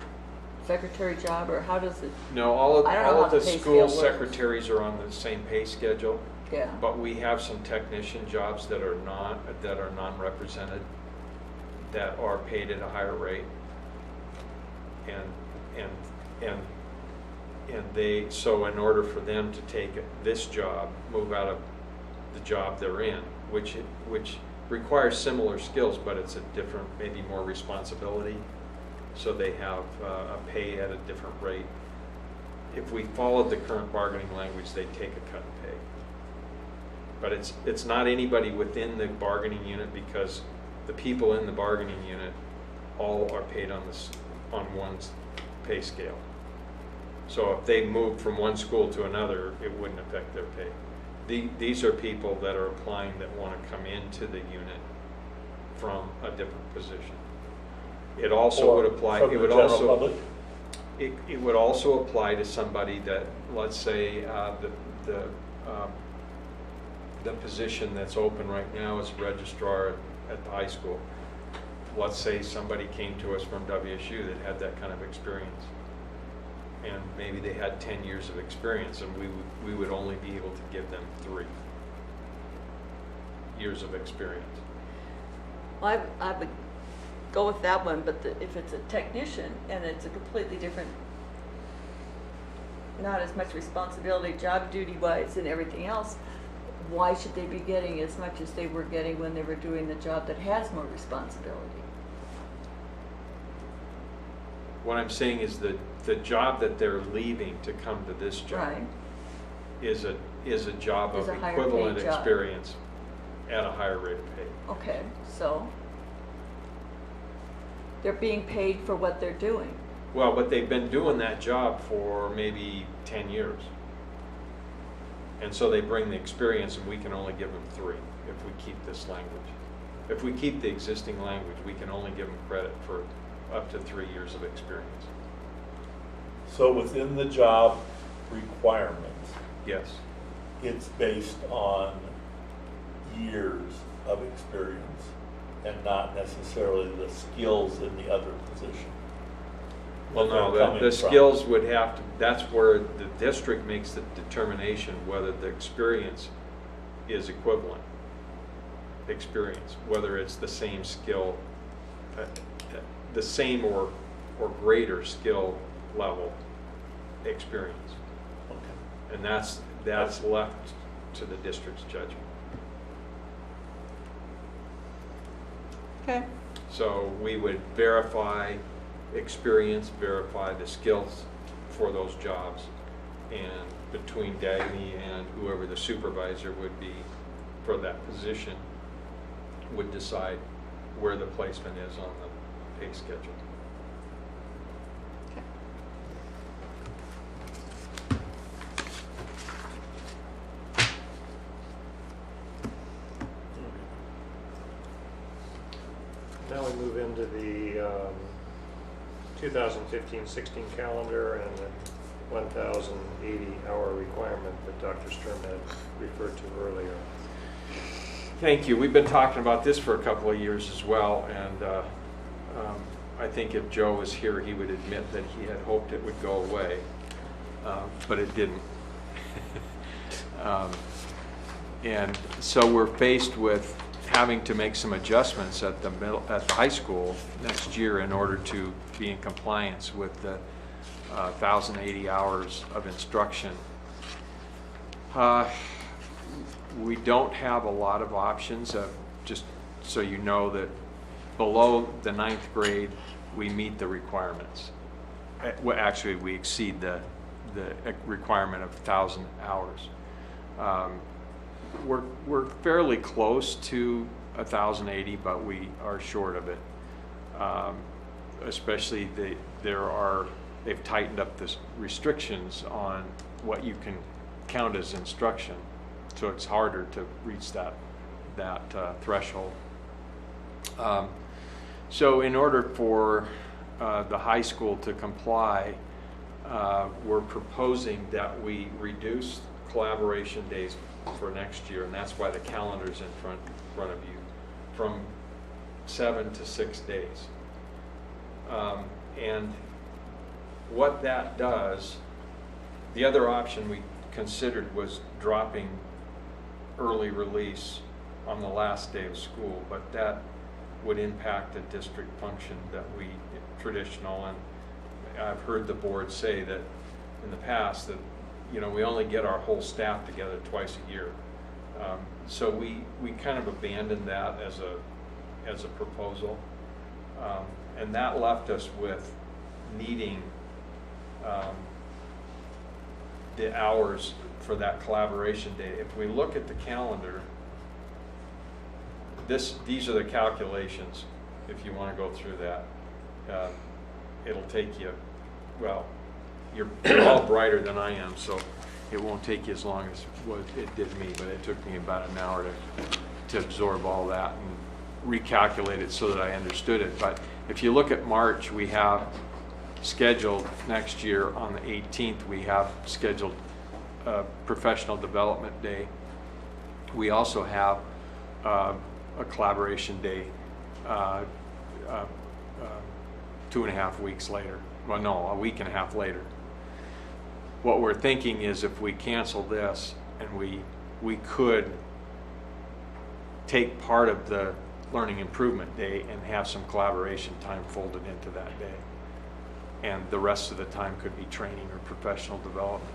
secretary job, or how does it? No, all I don't know of how the the pay school scale works. secretaries are on the same pay schedule, Yeah. but we have some technician jobs that are non-represented, that are paid at a higher rate. And they, so in order for them to take this job, move out of the job they're in, which requires similar skills, but it's a different, maybe more responsibility, so they have a pay at a different rate. If we followed the current bargaining language, they'd take a cut in pay. But it's not anybody within the bargaining unit, because the people in the bargaining unit all are paid on one pay scale. So if they moved from one school to another, it wouldn't affect their pay. These are people that are applying that want to come into the unit from a different position. It also would apply. From It the would general also. public? It would also apply to somebody that, let's say, the position that's open right now is registrar at the high school. Let's say somebody came to us from WSU that had that kind of experience, and maybe they had 10 years of experience, and we would only be able to give them 3 years of experience. Well, I would go with that one, but if it's a technician and it's a completely different, not as much responsibility, job duty-wise and everything else, why should they be getting as much as they were getting when they were doing the job that has more responsibility? What I'm saying is that the job that they're leaving to come to this job Right. is a job Is of a higher paid equivalent job. experience at a higher rate of pay. Okay, so they're being paid for what they're doing. Well, but they've been doing that job for maybe 10 years. And so they bring the experience, and we can only give them 3 if we keep this language. If we keep the existing language, we can only give them credit for up to 3 years of experience. So within the job requirements, Yes. it's based on years of experience and not necessarily the skills in the other position. Well, they're no, coming the from. skills would have to, that's where the district makes the determination whether the experience is equivalent experience, whether it's the same skill, the same or greater skill level experience. Okay. And that's left to the district's judgment. Okay. So we would verify experience, verify the skills for those jobs, and between Dagny and whoever the supervisor would be for that position would decide where the placement is on the pay schedule. Okay. Now we move into the 2015-16 calendar and the 1,080 hour requirement that Dr. Sturm had referred to earlier. Thank you. We've been talking about this for a couple of years as well, and I think if Joe was here, he would admit that he had hoped it would go away, but it didn't. And so we're faced with having to make some adjustments at the high school next year in order to be in compliance with the 1,080 hours of instruction. We don't have a lot of options. Just so you know that below the 9th grade, we meet the requirements. Well, actually, we exceed the requirement of 1,000 hours. We're fairly close to 1,080, but we are short of it. Especially they've tightened up the restrictions on what you can count as instruction, so it's harder to reach that threshold. So in order for the high school to comply, we're proposing that we reduce collaboration days for next year, and that's why the calendar's in front of you, from 7 to 6 days. And what that does, the other option we considered was dropping early release on the last day of school, but that would impact the district function that we traditional, and I've heard the board say that in the past that we only get our whole staff together twice a year. So we kind of abandoned that as a proposal, and that left us with needing the hours for that collaboration day. If we look at the calendar, these are the calculations. If you want to go through that, it'll take you, well, you're all brighter than I am, so it won't take you as long as what it did me, but it took me about an hour to absorb all that and recalculate it so that I understood it. But if you look at March, we have scheduled next year on the 18th, we have scheduled a professional development day. We also have a collaboration day 2.5 weeks later. Well, no, a week and a half later. What we're thinking is if we cancel this and we could take part of the learning improvement day and have some collaboration time folded into that day. And the rest of the time could be training or professional development.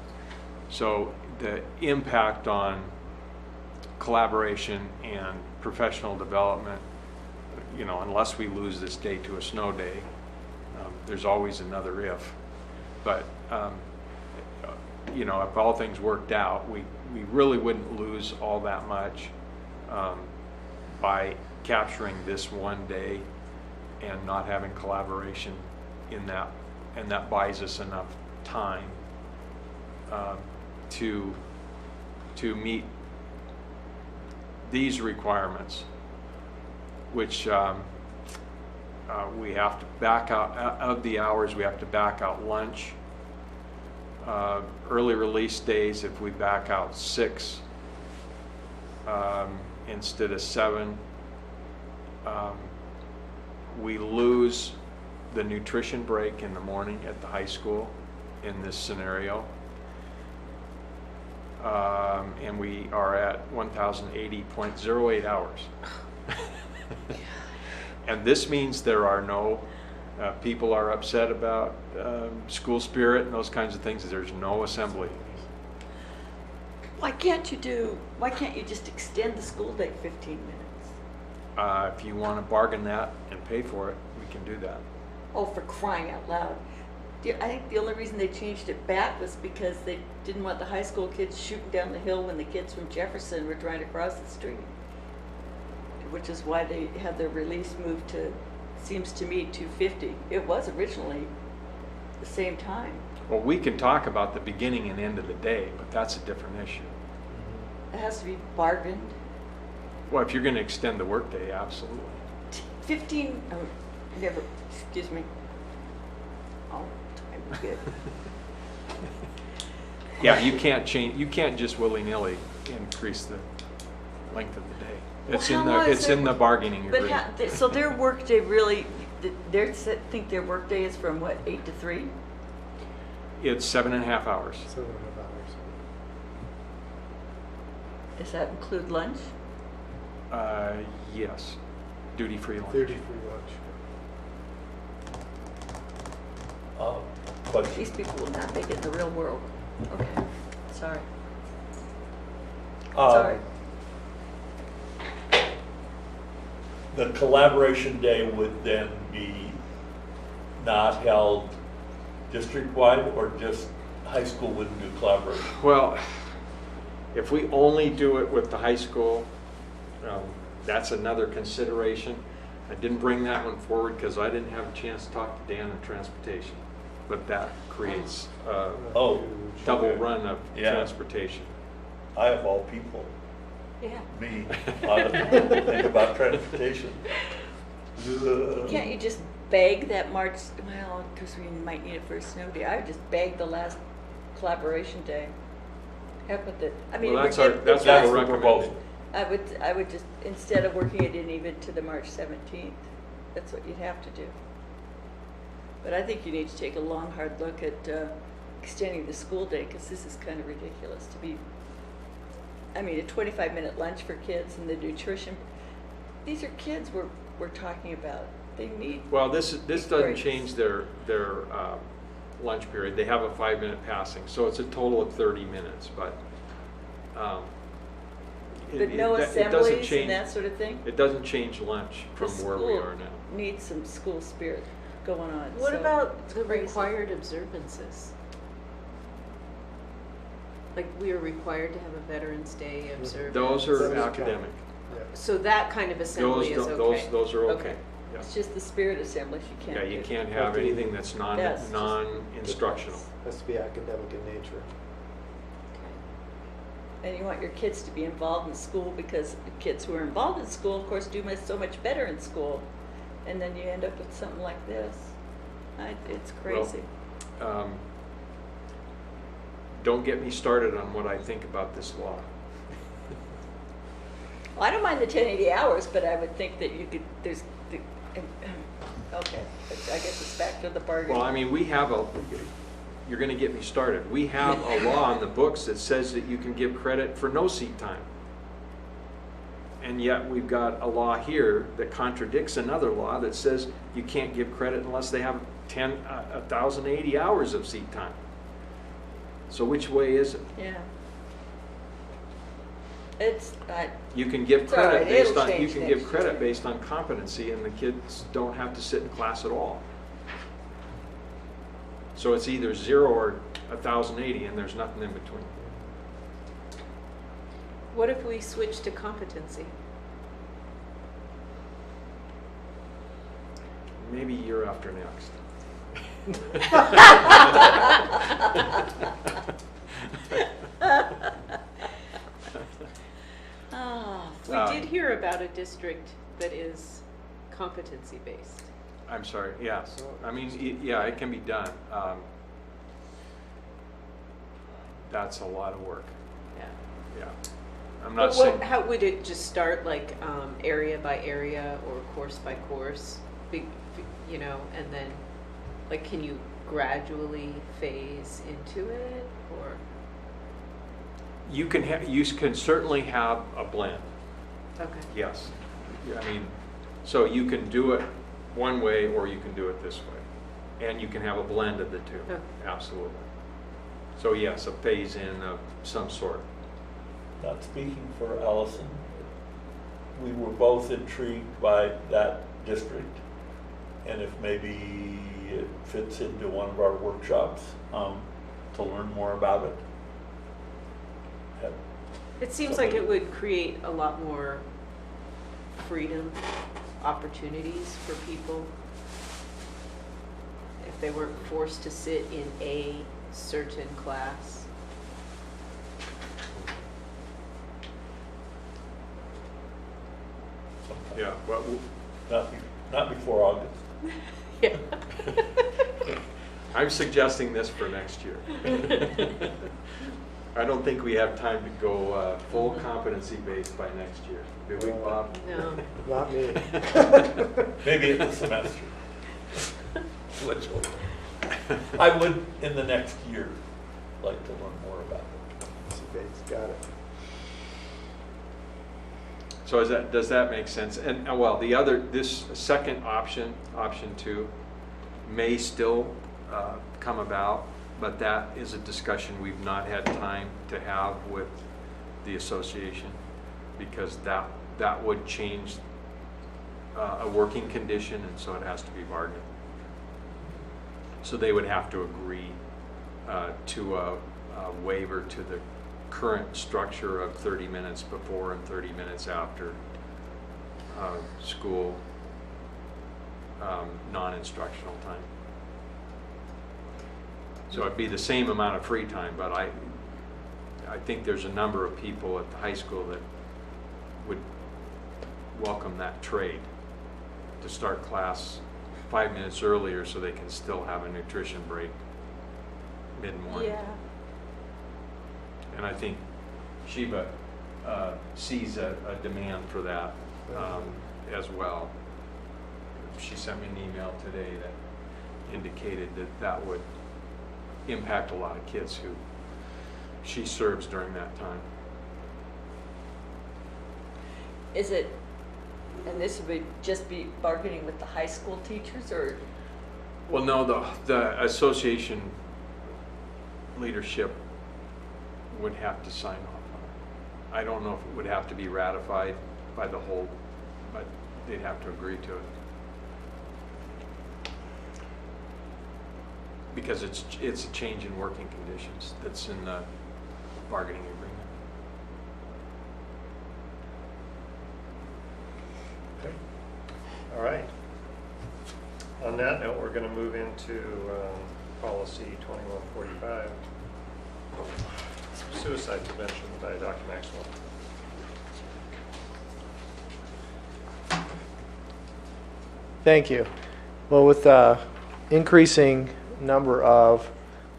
So the impact on collaboration and professional development, unless we lose this day to a snow day, there's always another if. But if all things worked out, we really wouldn't lose all that much by capturing this one day and not having collaboration in that, and that buys us enough time to meet these requirements, which we have to back out of the hours. We have to back out lunch. Early release days, if we back out 6 instead of 7, we lose the nutrition break in the morning at the high school in this scenario. And we are at 1,080.08 hours. And this means there are no, people are upset about school spirit and those kinds of things. There's no assembly. Why can't you just extend the school day 15 minutes? If you want to bargain that and pay for it, we can do that. Oh, for crying out loud. I think the only reason they changed it back was because they didn't want the high school kids shooting down the hill when the kids from Jefferson were trying to cross the street. Which is why they had their release moved to, seems to me, 2:50. It was originally the same time. Well, we can talk about the beginning and end of the day, but that's a different issue. It has to be bargained. Well, if you're going to extend the workday, absolutely. 15, never, excuse me. All time is good. Yeah, you can't change. You can't just willy-nilly increase the length of the day. It's Well, in how the long is it's their in the bargaining But agreement. so their workday really, think their workday is from what, 8 to 3? It's 7.5 hours. 7.5 hours. Does that include lunch? Yes, duty-free lunch. 30 free lunch. Question. These people will not make it in the real world. Okay, sorry. Uh, Sorry. The collaboration day would then be not held district-wide, or just high school wouldn't do collaboration? Well, if we only do it with the high school, that's another consideration. I didn't bring that one forward because I didn't have a chance to talk to Dan in transportation. But that creates a Oh, double okay. run of Yeah. transportation. I of all people, Yeah. me, ought to think about transportation. Can't you just bag that March, well, because we might need it for a snow day. I would just bag the last collaboration day. Heck with it. I mean, Well, that's we're our- giv- that's it's what not- we're the recommending. proposal. I would just, instead of working it in even to the March 17th, that's what you'd have to do. But I think you need to take a long, hard look at extending the school day, because this is kind of ridiculous to be, I mean, a 25-minute lunch for kids and the nutrition. These are kids we're talking about. They need. Well, this doesn't breaks. change their lunch period. They have a 5-minute passing, so it's a total of 30 minutes. But But no it doesn't assemblies change. and that sort of thing? It doesn't change lunch The from where we school are now. needs some school spirit going on. What so about it's the crazy. required observances? Like, we are required to have a Veterans Day observance. Those are Those count. academic. Yeah. So that kind of assembly is okay? Those are okay. Okay. Yeah. It's just the spirit assemblies you can't Yeah, do. you can't have anything that's That's just non-instructional. Has to be academic in nature. And you want your kids to be involved in school, because the kids who are involved in school, of course, do so much better in school. And then you end up with something like this. It's crazy. Don't get me started on what I think about this law. Well, I don't mind the 1080 hours, but I would think that you could, okay, I guess it's back to the bargain. Well, I mean, you're going to get me started. We have a law in the books that says that you can give credit for no seat time. And yet we've got a law here that contradicts another law that says you can't give credit unless they have 1,080 hours of seat time. So which way is it? Yeah. It's, You can give It's all right. credit based It'll on, you change can next give credit year. based on competency, and the kids don't have to sit in class at all. So it's either 0 or 1,080, and there's nothing in between. What if we switch to competency? Maybe you're after next. We did hear about a district that is competency-based. I'm sorry, yes. I mean, yeah, it can be done. That's a lot of work, Yeah. yeah. I'm not But saying, how would it just start, like, area by area or course by course? you know, and then, like, can you gradually phase into it, or? You can certainly have a blend, Okay. yes. Yeah, I mean, so you can do it one way or you can do it this way. And you can have a blend of the two, Okay. absolutely. So yes, a phase in of some sort. Not speaking for Allison, we were both intrigued by that district. And if maybe it fits into one of our workshops, to learn more about it. It seems like it would create a lot more freedom, opportunities for people if they weren't forced to sit in a certain class. Yeah, well, Not before August. Yeah. I'm suggesting this for next year. I don't think we have time to go full competency-based by next year. Do we, Bob? No. Not me. Maybe in the semester. Which I would, in the next year, like to learn more about it. Got it. So does that make sense? And well, this second option, option 2, may still come about, but that is a discussion we've not had time to have with the association, because that would change a working condition, and so it has to be bargained. So they would have to agree to a waiver to the current structure of 30 minutes before and 30 minutes after school non-instructional time. So it'd be the same amount of free time, but I think there's a number of people at the high school that would welcome that trade, to start class 5 minutes earlier so they can still have a nutrition break mid-morning. Yeah. And I think Sheba sees a demand for that as well. She sent me an email today that indicated that would impact a lot of kids who she serves during that time. Is it, and this would just be bargaining with the high school teachers, or? Well, no, the association leadership would have to sign off on it. I don't know if it would have to be ratified by the whole, but they'd have to agree to it. Because it's a change in working conditions that's in the bargaining agreement. Okay. All right. On that note, we're going to move into policy 2145, suicide prevention by Dr. Maxwell. Thank you. Well, with increasing number of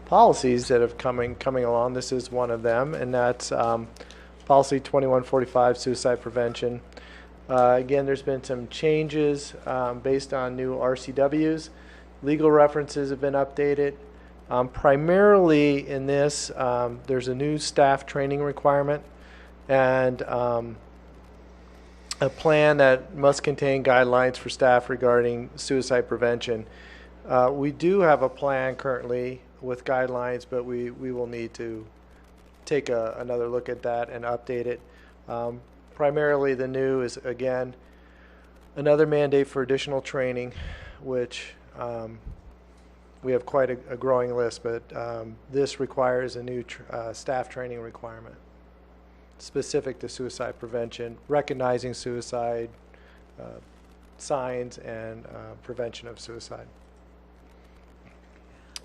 policies that have coming along, this is one of them, and that's policy 2145, suicide prevention. Again, there's been some changes based on new RCWs. Legal references have been updated. Primarily in this, there's a new staff training requirement and a plan that must contain guidelines for staff regarding suicide prevention. We do have a plan currently with guidelines, but we will need to take another look at that and update it. Primarily the new is, again, another mandate for additional training, which we have quite a growing list, but this requires a new staff training requirement specific to suicide prevention, recognizing suicide signs, and prevention of suicide.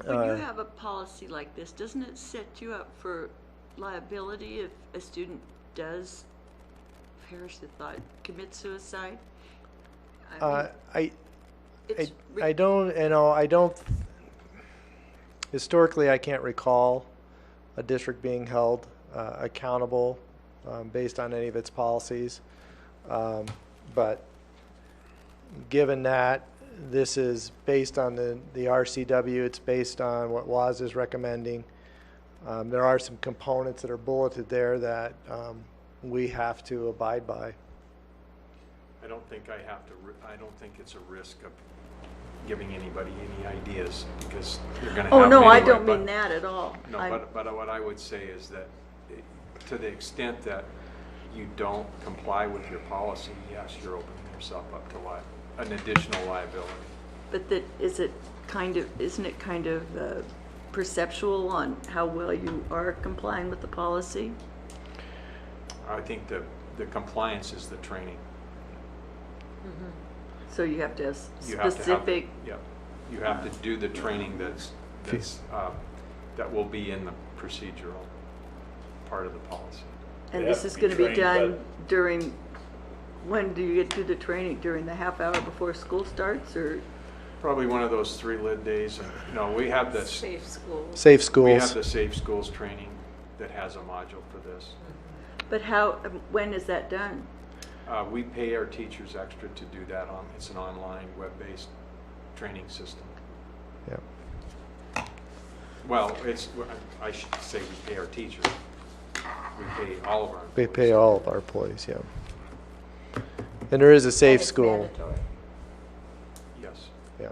When you have a policy like this, doesn't it set you up for liability if a student does, perish the thought, commit suicide? I don't, historically, I can't recall a district being held accountable based on any of its policies. But given that, this is based on the RCW. It's based on what WAS is recommending. There are some components that are bulleted there that we have to abide by. I don't think I don't think it's a risk of giving anybody any ideas, because you're going to have Oh, no, them I anyway, don't but- mean that at all. No, I'm- but what I would say is that to the extent that you don't comply with your policy, yes, you're opening yourself up to an additional liability. But isn't it kind of perceptual on how well you are complying with the policy? I think the compliance is the training. So you have to have You have to have, specific, yep, you have to do the training that will be in the procedural part of the policy. and They this have is to going to be be trained, done during, when do you get to do the training? During the half hour before school starts, or? Probably one of those 3 lid days. And, no, we have this. Safe schools. Safe We have schools. the Safe Schools training that has a module for this. But when is that done? We pay our teachers extra to do that it's an online, web-based training system. Yeah. Well, I should say we pay our teachers. We pay all of our employees. We pay all of our employees, yeah. And there is a safe school. Yes. Yeah.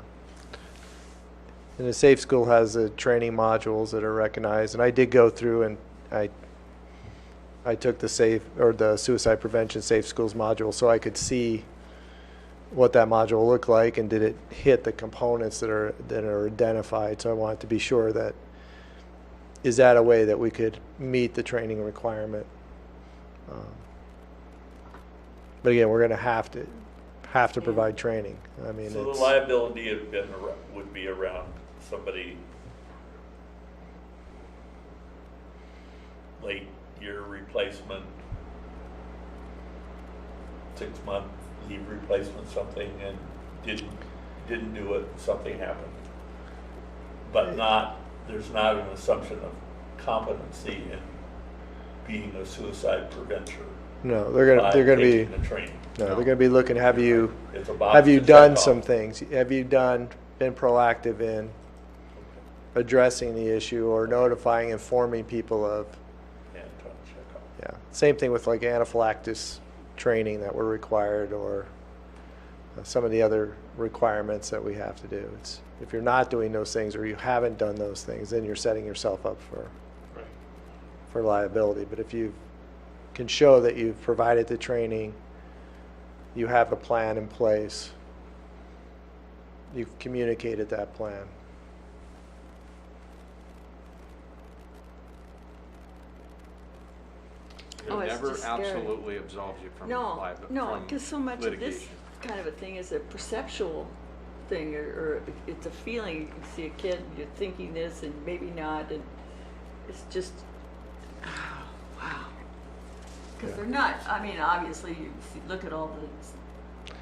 And the Safe School has the training modules that are recognized, and I did go through and I took the suicide prevention Safe Schools module so I could see what that module looked like and did it hit the components that are identified. So I wanted to be sure that is that a way that we could meet the training requirement. But again, we're going to have to provide training. I mean, So the it's, liability would be around somebody late year replacement, 6-month leave replacement, something, and didn't do it, something happened. But there's not an assumption of competency in being a suicide preventer no, they're going to be taking the training. no, they're going to be looking. Have you It's a box have you to done check some off. things? Have you been proactive in addressing the issue or notifying, informing people of? And trying to check off. Yeah, same thing with like anaphylaxis training that we're required, or some of the other requirements that we have to do. It's if you're not doing those things or you haven't done those things, then you're setting yourself up for liability. But if you can show that you've provided the training, you have a plan in place, you've communicated that plan. Oh, It it's never just scary. absolutely absolves you from No, liability. no, because so much of this litigation. kind of a thing is a perceptual thing, or it's a feeling. You can see a kid, you're thinking this and maybe not, and it's just, oh, wow. Because they're not, I mean, obviously, you see, look at all the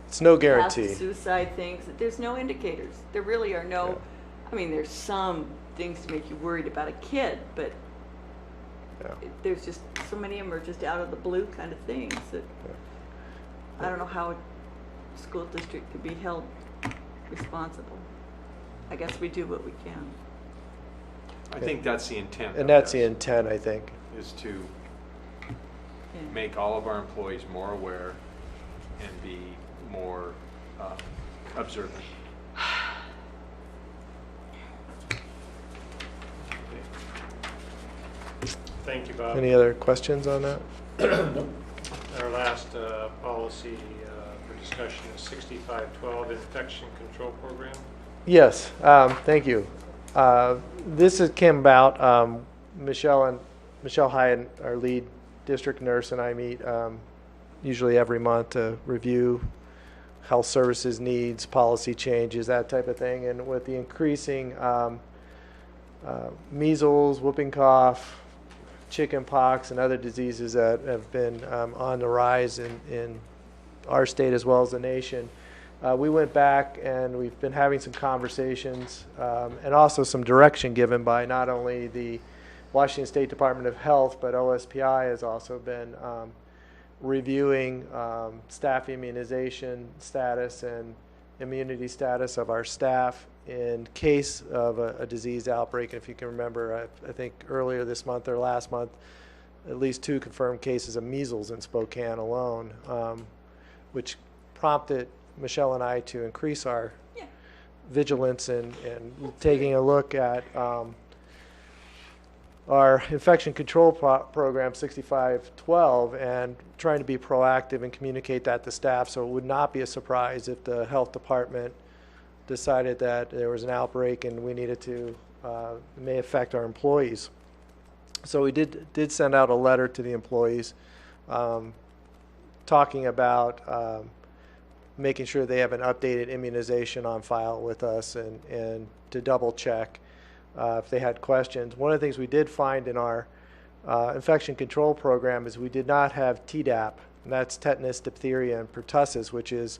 It's no past guarantee. suicide things. There's no indicators. There really are no, Yeah. I mean, there's some things to make you worried about a kid, but Yeah. there's just, so many of them are just out of the blue kind of things that, I don't know how a school district could be held responsible. I guess we do what we can. I think that's the intent. And of that's the this, intent, I think. is to Yeah. make all of our employees more aware and be more observant. Thank you, Bob. Any other questions on that? Our last policy for discussion is 6512, Infection Control Program. Yes, thank you. This came about, Michelle Hyatt, our lead district nurse, and I meet usually every month to review health services needs, policy changes, that type of thing. And with the increasing measles, whooping cough, chicken pox, and other diseases that have been on the rise in our state as well as the nation, we went back and we've been having some conversations and also some direction given by not only the Washington State Department of Health, but OSPI has also been reviewing staff immunization status and immunity status of our staff in case of a disease outbreak. And if you can remember, I think earlier this month or last month, at least 2 confirmed cases of measles in Spokane alone, which prompted Michelle and I to increase our vigilance and taking a look at our infection control program 6512 and trying to be proactive and communicate that to staff, so it would not be a surprise if the health department decided that there was an outbreak and we needed to, it may affect our employees. So we did send out a letter to the employees talking about making sure they have an updated immunization on file with us and to double check if they had questions. One of the things we did find in our infection control program is we did not have Tdap, and that's tetanus, diphtheria, and pertussis, which is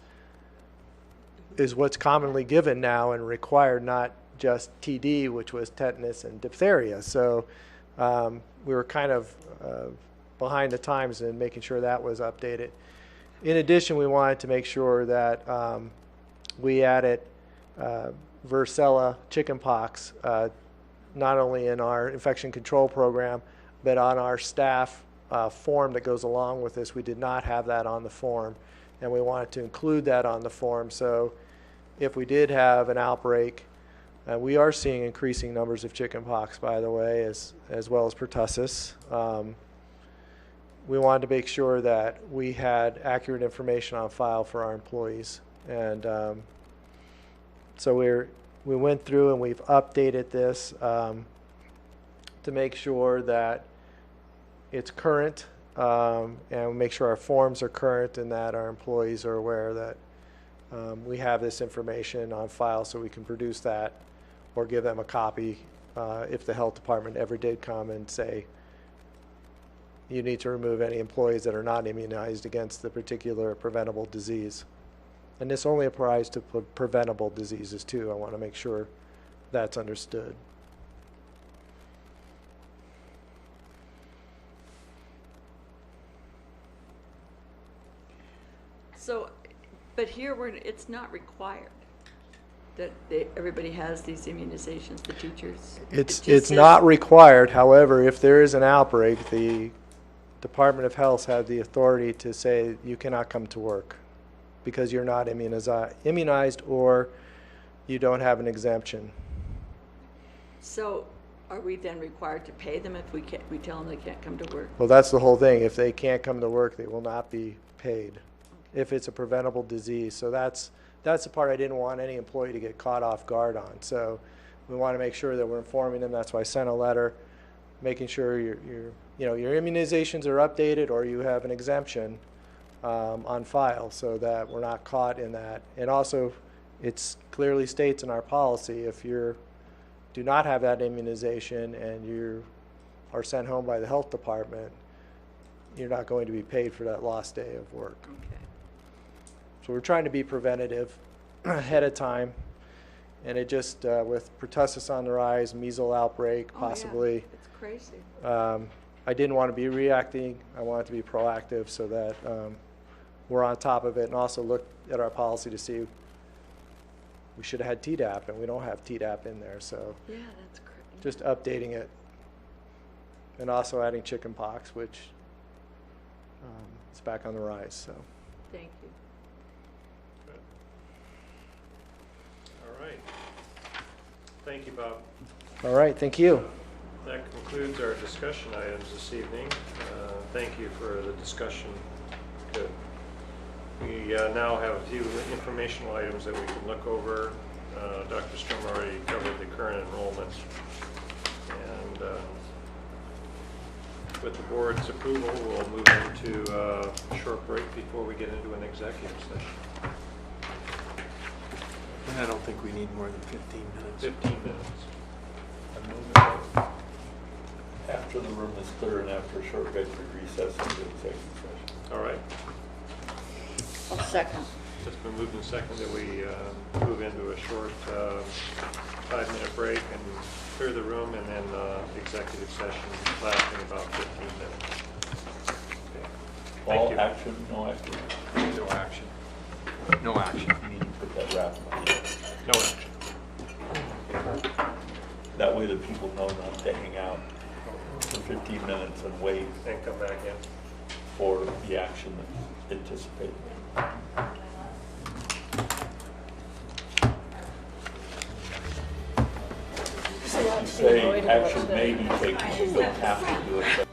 what's commonly given now and required, not just TD, which was tetanus and diphtheria. So we were kind of behind the times in making sure that was updated. In addition, we wanted to make sure that we added varicella chickenpox not only in our infection control program, but on our staff form that goes along with this. We did not have that on the form, and we wanted to include that on the form. So if we did have an outbreak, we are seeing increasing numbers of chickenpox, by the way, as well as pertussis. We wanted to make sure that we had accurate information on file for our employees. And so we went through and we've updated this to make sure that it's current and make sure our forms are current and that our employees are aware that we have this information on file so we can produce that or give them a copy if the health department ever did come and say, you need to remove any employees that are not immunized against the particular preventable disease. And this only applies to preventable diseases too. I want to make sure that's understood. So, but here it's not required that everybody has these immunizations, the teachers. It's not required. However, if there is an outbreak, the Department of Health has the authority to say you cannot come to work because you're not immunized or you don't have an exemption. So are we then required to pay them if we tell them they can't come to work? Well, that's the whole thing. If they can't come to work, they will not be paid if it's a preventable disease. So that's the part I didn't want any employee to get caught off guard on. So we want to make sure that we're informing them. That's why I sent a letter making sure your immunizations are updated or you have an exemption on file so that we're not caught in that. And also, it clearly states in our policy if you do not have that immunization and you are sent home by the health department, you're not going to be paid for that lost day of work. Okay. So we're trying to be preventative ahead of time. And it just, with pertussis on the rise, measles outbreak possibly. Yeah. It's crazy. I didn't want to be reacting. I wanted to be proactive so that we're on top of it, and also look at our policy to see we should have had Tdap, and we don't have Tdap in there. So Yeah, that's crazy. just updating it, and also adding chickenpox, which is back on the rise. So Thank you. All right. Thank you, Bob. all right, thank you. That concludes our discussion items this evening. Thank you for the discussion. Good. We now have a few informational items that we can look over. Dr. Strom already covered the current enrollment. And with the board's approval, we'll move into a short break before we get into an executive session. I don't think we need more than 15 minutes. 15 minutes. I move that after the room is clear and after a short break, we recess into executive session. All right. I'll second. It's been moved and seconded that we move into a short 5-minute break and clear the room, and then executive session lasting about 15 minutes. Okay. Thank All you. action, no action. No action. No action. put that wrap on it. No action. That way the people know not to hang out for 15 minutes and wait And come back in. for the action that's anticipated. You say action may be taken, you don't have to do it.